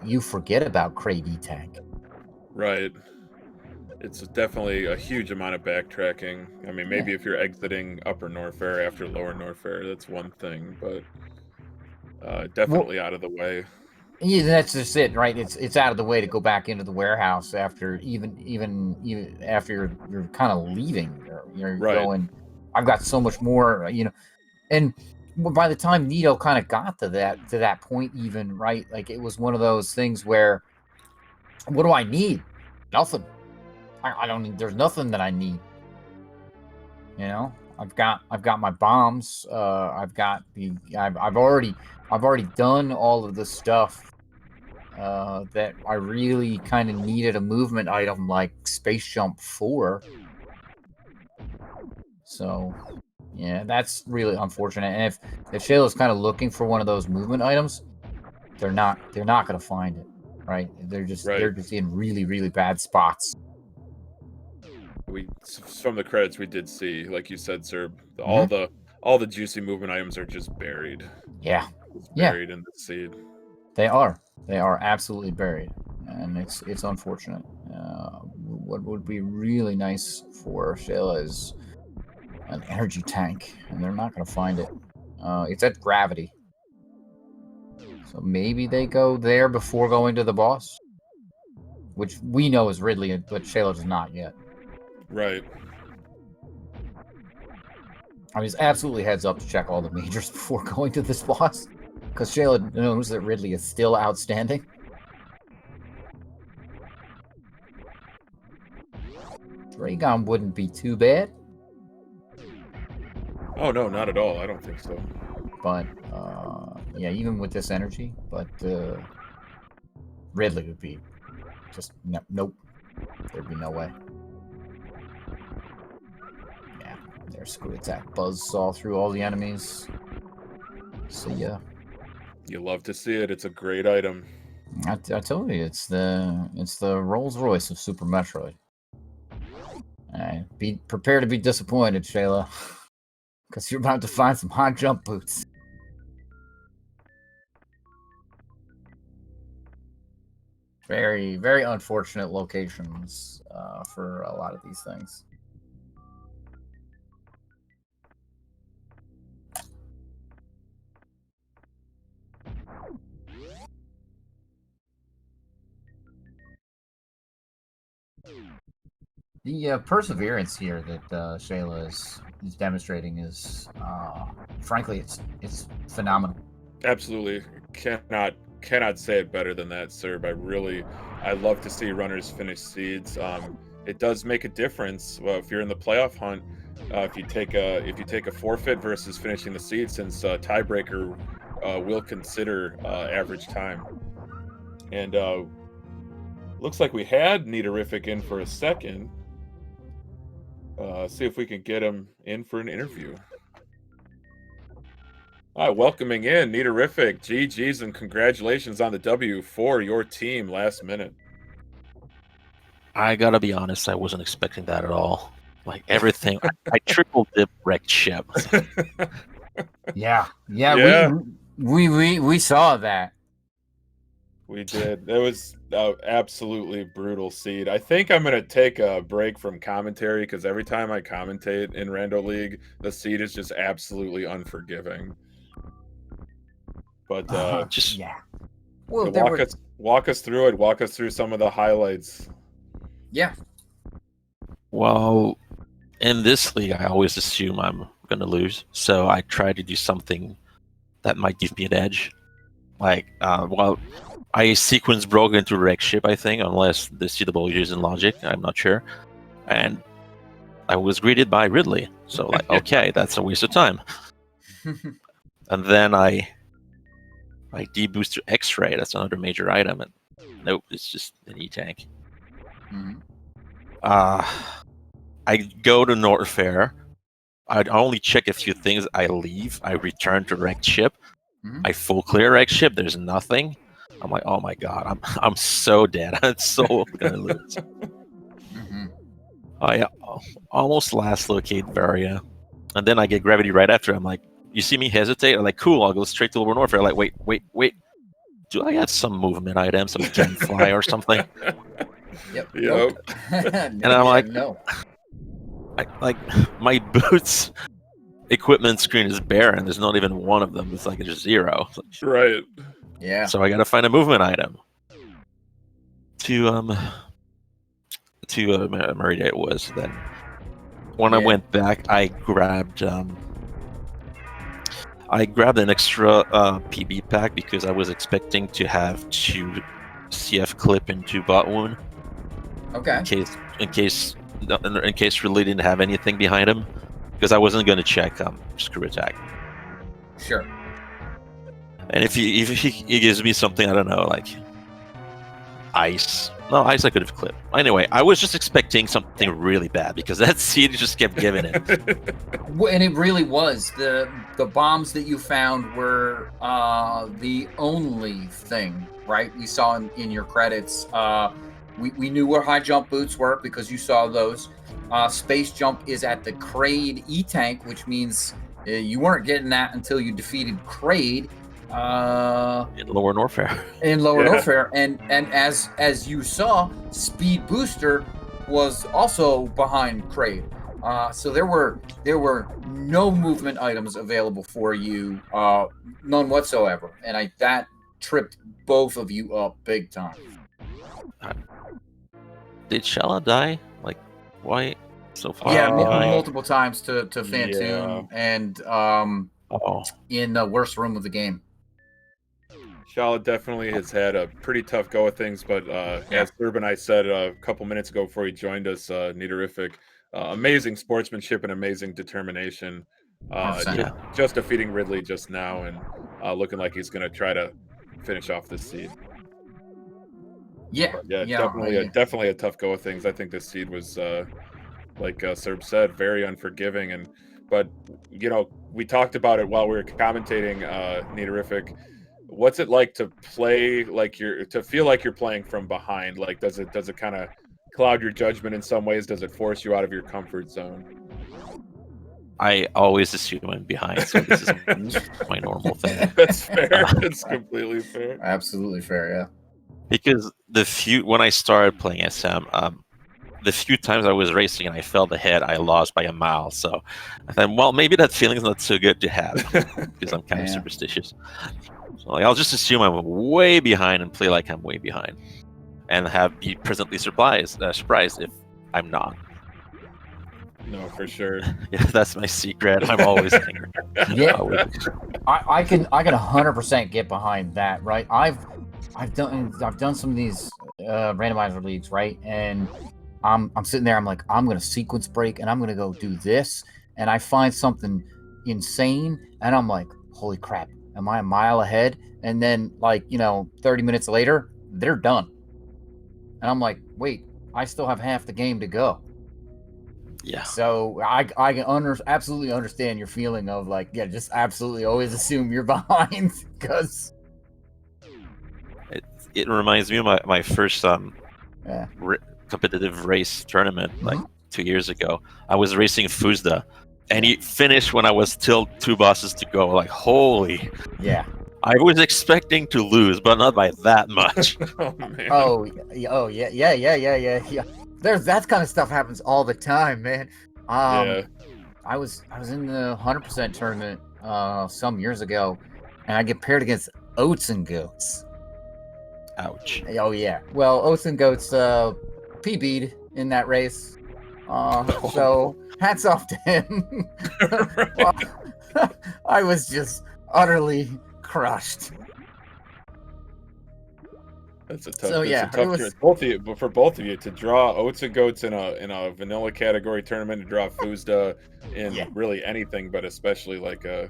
you forget about Kraid E-tank. Right. It's definitely a huge amount of backtracking. I mean, maybe if you're exiting Upper Norfair after Lower Norfair, that's one thing, but definitely out of the way. Yeah, that's just it, right? It's out of the way to go back into the warehouse after even after you're kind of leaving. You're going. I've got so much more, and by the time Nito kind of got to that point, even right, like it was one of those things where, what do I need? Nothing. I don't need. There's nothing that I need. I've got my bombs. I've already done all of the stuff that I really kind of needed a movement item like Space Jump 4. So, yeah, that's really unfortunate. And if Shayla's kind of looking for one of those movement items, they're not going to find it, right? They're just in really bad spots. From the credits we did see, like you said, sir, all the juicy movement items are just buried. Yeah. Buried in the seed. They are absolutely buried, and it's unfortunate. What would be really nice for Shayla is an energy tank, and they're not going to find it. It's at Gravity, so maybe they go there before going to the boss, which we know is Ridley, but Shayla does not yet. Right. I mean, it's absolutely heads up to check all the majors before going to this boss, because Shayla knows that Ridley is still outstanding. Dragon wouldn't be too bad. Oh, no, not at all. I don't think so. But, yeah, even with this energy, but Ridley would be just, nope. There'd be no way. Yeah, there's Screw Attack. Buzzsaw through all the enemies. See ya. You love to see it. It's a great item. I told you it's the Rolls Royce of Super Metroid. Be prepared to be disappointed, Shayla, because you're about to find some high jump boots. Very, very unfortunate locations for a lot of these things. The perseverance here that Shayla is demonstrating is, frankly, it's phenomenal. Absolutely, cannot say it better than that, sir. I love to see runners finish seeds. It does make a difference. Well, if you're in the playoff hunt, if you take a forfeit versus finishing the seed, since tiebreaker will consider average time. And looks like we had Niterific in for a second. See if we can get him in for an interview. All right, welcoming in Niterific. GG's and congratulations on the W for your team last minute. I gotta be honest, I wasn't expecting that at all. Like everything, I triple dip wrecked ship. Yeah. Yeah. We saw that. We did. It was absolutely brutal seed. I think I'm going to take a break from commentary because every time I commentate in Rando League, the seed is just absolutely unforgiving. But yeah. Well, walk us through it. Walk us through some of the highlights. Yeah. Well, in this league, I always assume I'm gonna lose, so I try to do something that might give me an edge. Like, I sequence broke into wreck ship, I think, unless the CW using logic, I'm not sure. And I was greeted by Ridley, so like, okay, that's a waste of time. And then I deboost to X-ray. That's another major item, and nope, it's just an E-tank. Mm-hmm. I go to Norfair. I only check a few things. I leave. I return to wrecked ship. Mm-hmm. I full clear wrecked ship. There's nothing. I'm like, oh my god, I'm so dead. I'm so gonna lose. Mm-hmm. I almost last locate Varia, and then I get gravity right after. I'm like, you see me hesitate? I'm like, cool. I'll go straight to Lower Norfair. Like, wait. Do I have some movement item, some can fly or something? Yep. Nope. And I'm like, no. Like my boots equipment screen is barren. There's not even one of them. It's like just zero. Right. Yeah. So I gotta find a movement item. To Merida it was. Then when I went back, I grabbed an extra PB pack because I was expecting to have 2 CF clip and 2 bot wound. Okay. In case Ridley didn't have anything behind him, because I wasn't going to check screw attack. Sure. And if he gives me something, I don't know, like ice. No, ice I could have clipped. Anyway, I was just expecting something really bad because that seed just kept giving it. And it really was. The bombs that you found were the only thing, right? We saw in your credits. We knew where high jump boots were because you saw those. Space jump is at the Kraid E-tank, which means you weren't getting that until you defeated Kraid. In Lower Norfair. Norfair, and as you saw, Speed Booster was also behind Kraid. So there were no movement items available for you, none whatsoever, and that tripped both of you up big time. Did Shala die? Like, why so far? Yeah, multiple times to Phantoon and in the worst room of the game. Shala definitely has had a pretty tough go of things, but as Herb and I said a couple minutes ago before he joined us, Niterific, amazing sportsmanship and amazing determination. Just defeating Ridley just now and looking like he's going to try to finish off this seed. Definitely a tough go of things. I think this seed was, like Serb said, very unforgiving. But we talked about it while we were commentating. Niterific. what's it like to play like to feel like you're playing from behind? Like, does it kind of cloud your judgment in some ways? Does it force you out of your comfort zone? I always assume I'm behind, so this is my normal thing. That's fair. That's completely fair. Absolutely fair, yeah. Because when I started playing SM, the few times I was racing and I fell ahead, I lost by a mile. So I thought, well, maybe that feeling's not so good to have because I'm kind of superstitious. So like, I'll just assume I'm way behind and play like I'm way behind, and be pleasantly surprised if I'm not. No, for sure. Yeah, that's my secret. I'm always angry. Yeah, I can 100% get behind that. Right, I've done some of these randomizer leagues, right, and I'm sitting there. I'm like, I'm gonna sequence break, and I'm gonna go do this, and I find something insane, and I'm like, holy crap, am I a mile ahead? And then, like, 30 minutes later, they're done, and I'm like, wait, I still have half the game to go. Yeah. So I can absolutely understand your feeling of like, yeah, just absolutely always assume you're behind because it reminds me of my first competitive race tournament like 2 years ago. I was racing Fuzda, and he finished when I was still 2 bosses to go. Like, holy. Yeah. I was expecting to lose, but not by that much. Oh, man. Oh yeah. That kind of stuff happens all the time, man. Yeah. I was in the 100% tournament some years ago, and I get paired against Oats and Goats. Ouch. Oh yeah. Well, Oats and Goats PB'd in that race. So hats off to him. Well, I was just utterly crushed. That's a tough. So yeah, tough both of you, but for both of you to draw Oats and Goats in a vanilla category tournament, to draw Fuzda in really anything, but especially like a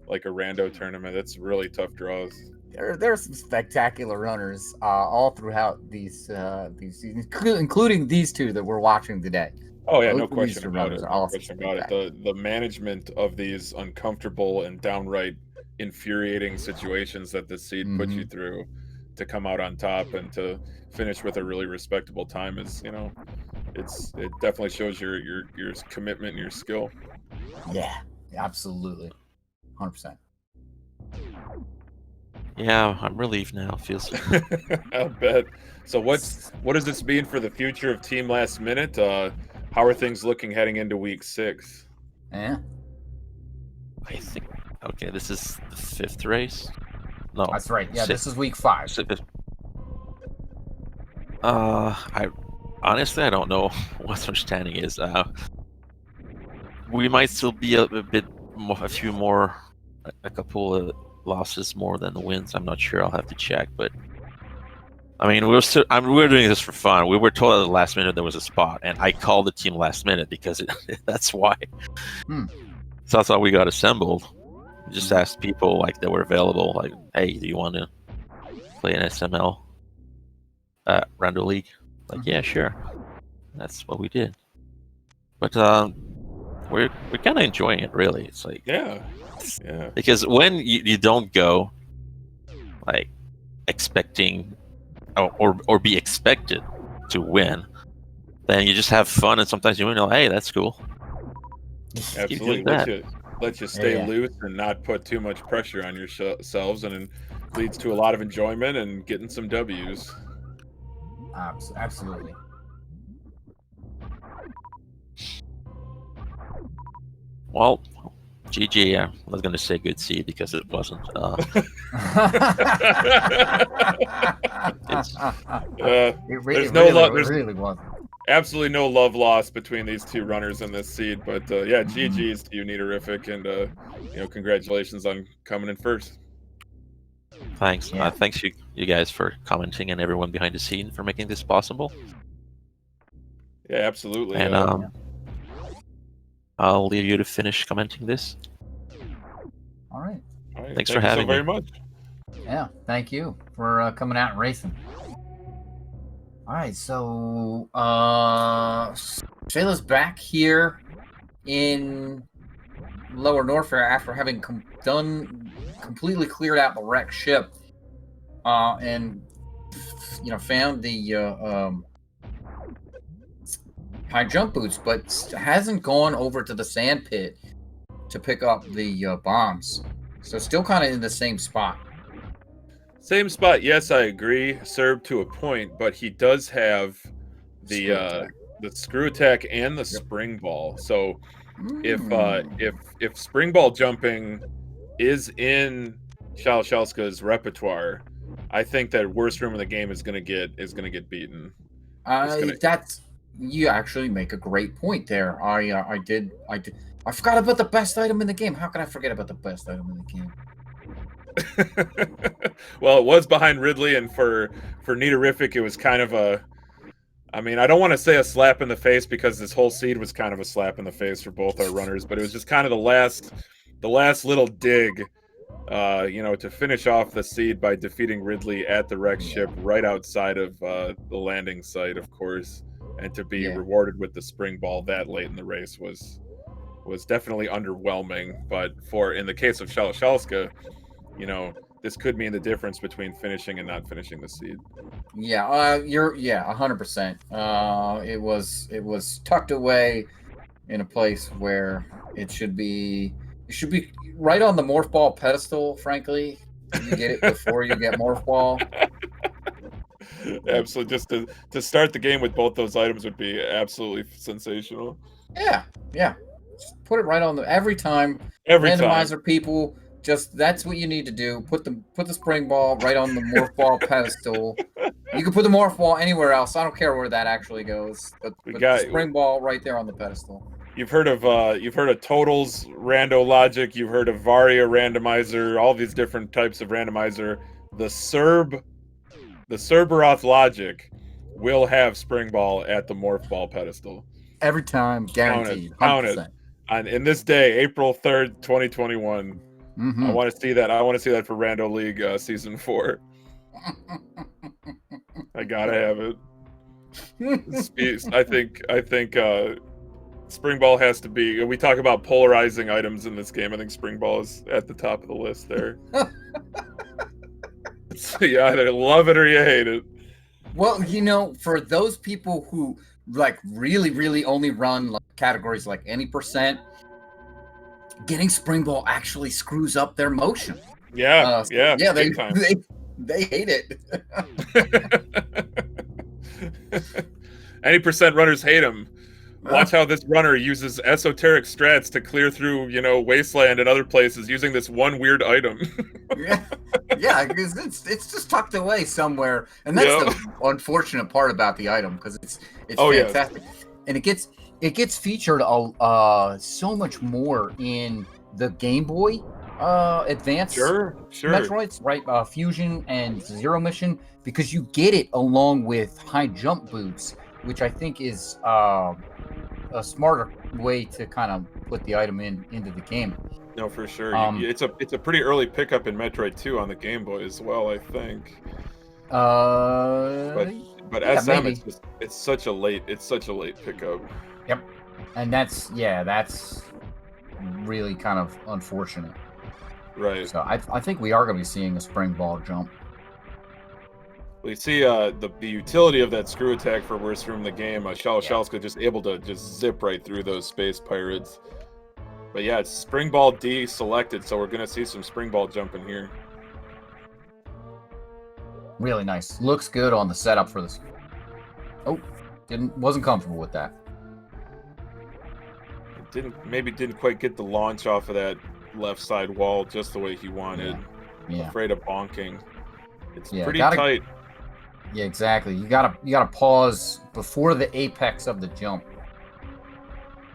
rando tournament, that's really tough draws. There are some spectacular runners all throughout these seasons, including these two that we're watching today. Oh yeah, no question about it. No question about it. The management of these uncomfortable and downright infuriating situations that the seed puts you through to come out on top and to finish with a really respectable time is, it definitely shows your commitment and your skill. Yeah, absolutely, 100%. Yeah, I'm relieved now. Feels. I'll bet. So what does this mean for the future of Team Last Minute? How are things looking heading into week 6? Yeah, I think. Okay, this is the 5th race. No, that's right. Yeah, this is week 5. I honestly I don't know what our standing is. We might still be a bit more, a couple of losses more than the wins. I'm not sure. I'll have to check, but I mean, we're doing this for fun. We were told at the last minute there was a spot, and I called the team last minute because that's why. So that's how we got assembled. We just asked people like that were available, like, "Hey, do you want to play an SML Rando League?" Like, yeah, sure. That's what we did. But we're kind of enjoying it, really. It's like yeah. Because when you don't go, like, expecting or be expected to win, then you just have fun, and sometimes you win. Hey, that's cool. Absolutely. Let you stay loose and not put too much pressure on yourselves, and it leads to a lot of enjoyment and getting some W's. Absolutely. Well, GG. I was going to say good seed because it wasn't. It really wasn't. Absolutely no love lost between these two runners in this seed, but GG's to you, Neaterific, and congratulations on coming in first. Thanks. Thanks you guys for commenting, and everyone behind the scene for making this possible. Yeah, absolutely. And I'll leave you to finish commenting this. All right. Thanks for having me. Thank you so very much. Yeah, thank you for coming out and racing. All right, so Shayla's back here in Lower Norfair after having completely cleared out the wrecked ship and found the high jump boots, but hasn't gone over to the sand pit to pick up the bombs. So still kind of in the same spot. Same spot. Yes, I agree. Served to a point, but he does have Screw attack. the screw attack and the Yep. spring ball. So Mm. if spring ball jumping is in Shalshalska's repertoire, I think that worst room in the game is gonna get beaten. That's you actually make a great point there. I did. I forgot about the best item in the game. How can I forget about the best item in the game? Well, it was behind Ridley, and for Niterific, it was kind of a. I mean, I don't want to say a slap in the face because this whole seed was kind of a slap in the face for both our runners, but it was just kind of the last little dig, to finish off the seed by defeating Ridley at the wreck ship right outside of the landing site, of course, and to be rewarded with the spring ball that late in the race was definitely underwhelming. But in the case of Shalshalska, this could mean the difference between finishing and not finishing the seed. Yeah, you're 100%. It was tucked away in a place where it should be. It should be right on the morph ball pedestal. Frankly, you get it before you get morph ball. Absolutely, just to start the game with both those items would be absolutely sensational. Yeah. Just put it right on every time. Every randomizer time. People. Just that's what you need to do. Put the spring ball right on the morph ball pedestal. You can put the morph ball anywhere else. I don't care where that actually goes. But the spring ball right there on the pedestal. You've heard of Totals Rando logic. You've heard of Varia randomizer. All these different types of randomizer. The Cerberoth logic will have spring ball at the morph ball pedestal every time, guaranteed. Count it. And in this day, April 3rd, 2021. Mm-hmm. I want to see that. I want to see that for Rando League season 4. I gotta have it. I think spring ball has to be. We talk about polarizing items in this game. I think spring ball is at the top of the list there. So you either love it or you hate it. Well, for those people who really, really only run categories like any percent, getting spring ball actually screws up their motion. Yeah. They hate it. Any percent runners hate him. Watch how this runner uses esoteric strats to clear through, Wasteland and other places using this one weird item. Yeah, because it's just tucked away somewhere, and that's the unfortunate part about the item because it's fantastic, and it gets featured so much more in the Game Boy Advance Metroids, right? Fusion and Zero Mission, because you get it along with high jump boots, which I think is a smarter way to kind of put the item into the game. No, for sure. It's a pretty early pickup in Metroid 2 on the Game Boy as well, I think. But SM, it's such a late pickup. Yep, and that's really kind of unfortunate. Right. So I think we are going to be seeing a spring ball jump. We see the utility of that screw attack for worst room in the game. Shalshalska just able to just zip right through those space pirates. But yeah, it's spring ball D selected, so we're going to see some spring ball jumping here. Really nice. Looks good on the setup for this. Oh, wasn't comfortable with that. Didn't quite get the launch off of that left side wall just the way he wanted. Yeah. Afraid of bonking. It's pretty tight. Yeah, exactly. You gotta pause before the apex of the jump,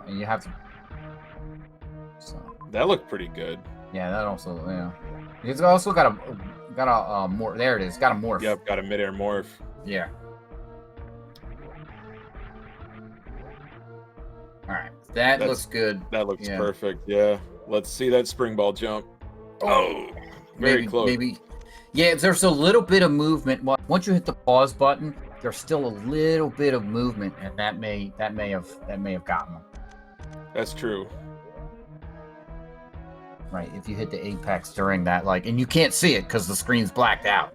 and you have to. So that looked pretty good. Yeah, that also It's also got a more. There it is. Got a morph. Yep, got a midair morph. Yeah. All right, that looks good. That looks perfect. Yeah, let's see that spring ball jump. Oh, very close. Maybe. Yeah, there's a little bit of movement. Once you hit the pause button, there's still a little bit of movement, and that may have gotten them. That's true. Right, if you hit the apex during that, and you can't see it because the screen's blacked out.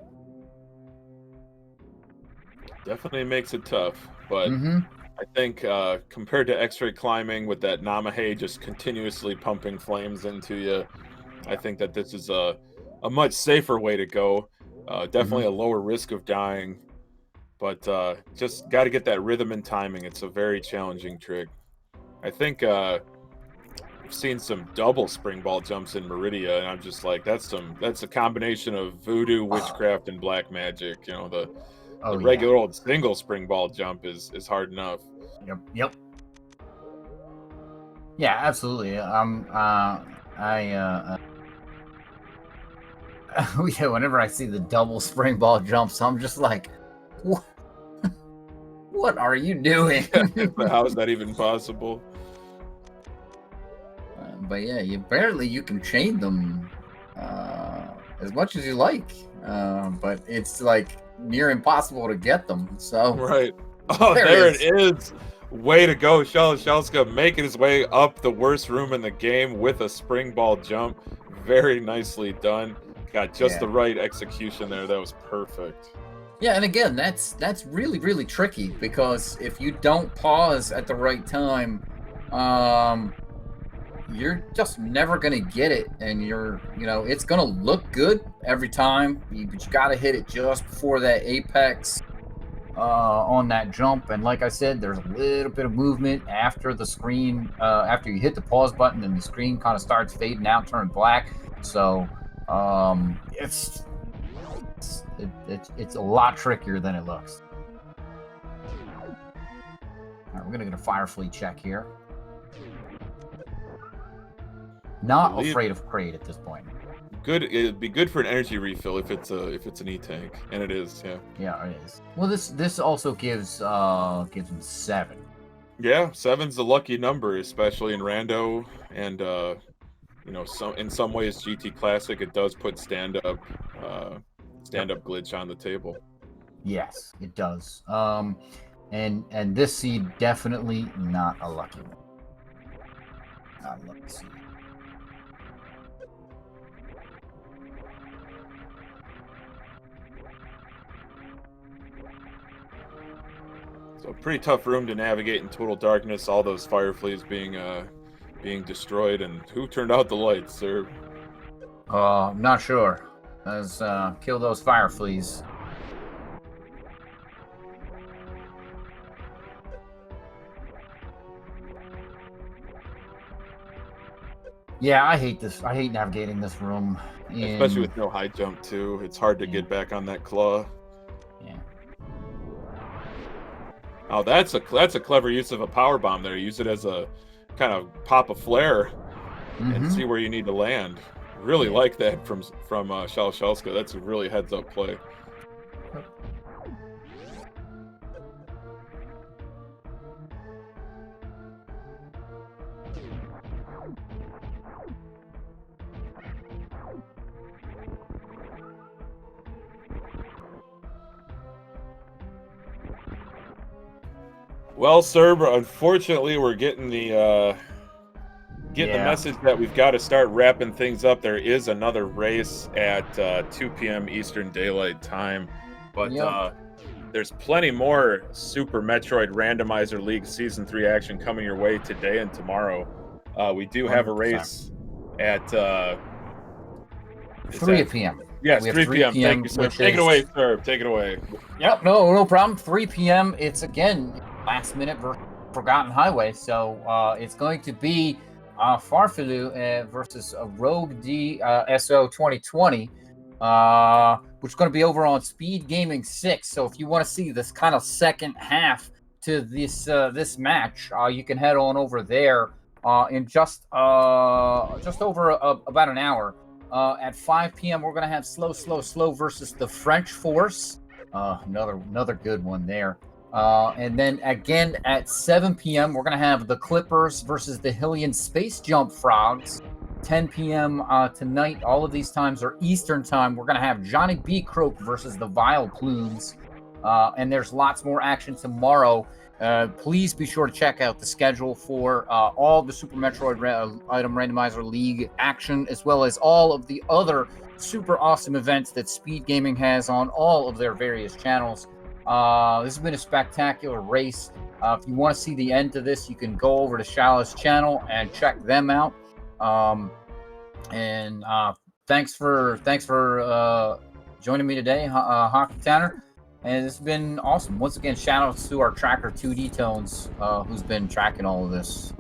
Definitely makes it tough, but Mm-hmm. I think compared to X-ray climbing with that Namahe just continuously pumping flames into you, I think that this is a much safer way to go. Definitely a lower risk of dying, but just got to get that rhythm and timing. It's a very challenging trick. I think I've seen some double spring ball jumps in Meridia, and I'm just like, that's a combination of voodoo, witchcraft, and black magic. You know, the Oh yeah. regular old single spring ball jump is hard enough. Yep. Yep. Yeah, absolutely. Yeah, whenever I see the double spring ball jumps, I'm just like, what, what are you doing? How is that even possible? But yeah, you can chain them as much as you like, but it's like near impossible to get them. So Right. Oh, there it is. Way to go, Shalska making his way up the worst room in the game with a spring ball jump. Very nicely done. Got just the right execution there. That was perfect. Yeah, and again, that's really really tricky because if you don't pause at the right time, you're just never gonna get it, and it's gonna look good every time. But you gotta hit it just before that apex on that jump. And like I said, there's a little bit of movement after the screen, after you hit the pause button, and the screen kind of starts fading out, turning black. So it's a lot trickier than it looks. All right, we're gonna get a fire fleet check here. Not afraid of Kraid at this point. Good. It'd be good for an energy refill if it's an E-tank, and it is. Yeah. Yeah, it is. Well, this also gives him 7. Yeah, 7's the lucky number, especially in Rando, and in some ways GT Classic it does put stand-up glitch on the table. Yes, it does. And this seed definitely not a lucky one. Not a lucky seed. So pretty tough room to navigate in total darkness. All those fire fleas being destroyed, and who turned out the lights, sir? I'm not sure. Let's kill those fire fleas. Yeah, I hate this. I hate navigating this room. Especially with no high jump too. It's hard to get back on that claw. Yeah. Oh, that's a clever use of a power bomb there. Use it as a kind of pop a flare and see where you need to land. Really like that from Shalshelska. That's a really heads up play. Well, sir, but unfortunately, we're getting the message that we've got to start wrapping things up. There is another race at 2 p.m. Eastern Daylight Time, but there's plenty more Super Metroid Randomizer League Season 3 action coming your way today and tomorrow. We do have a race at 3 p.m. Yes, 3 p.m. Thank you, sir. Take it away, sir. Take it away. Yep, no problem. 3 p.m. It's again last minute Forgotten Highway, so it's going to be Farfalu versus Rogue D SO 2020, which is going to be over on Speed Gaming 6. So if you want to see this kind of second half to this match, you can head on over there in just over about an hour. At 5 p.m. we're going to have Slow versus the French Force. Another good one there. And then again at 7 p.m. we're going to have the Clippers versus the Hillian Space Jump Frogs. 10 p.m. Tonight, all of these times are Eastern time. We're going to have Johnny B. Croak versus the Vile Plumes. And there's lots more action tomorrow. Please be sure to check out the schedule for all the Super Metroid Item Randomizer League action, as well as all of the other super awesome events that Speed Gaming has on all of their various channels. This has been a spectacular race. If you want to see the end to this, you can go over to Shallow's channel and check them out. And thanks for joining me today, Hockey Tanner. And it's been awesome. Once again, shout outs to our tracker 2D Tones, who's been tracking all of this.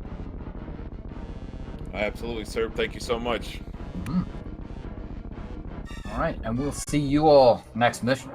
Absolutely, sir. Thank you so much. All right, and we'll see you all next mission.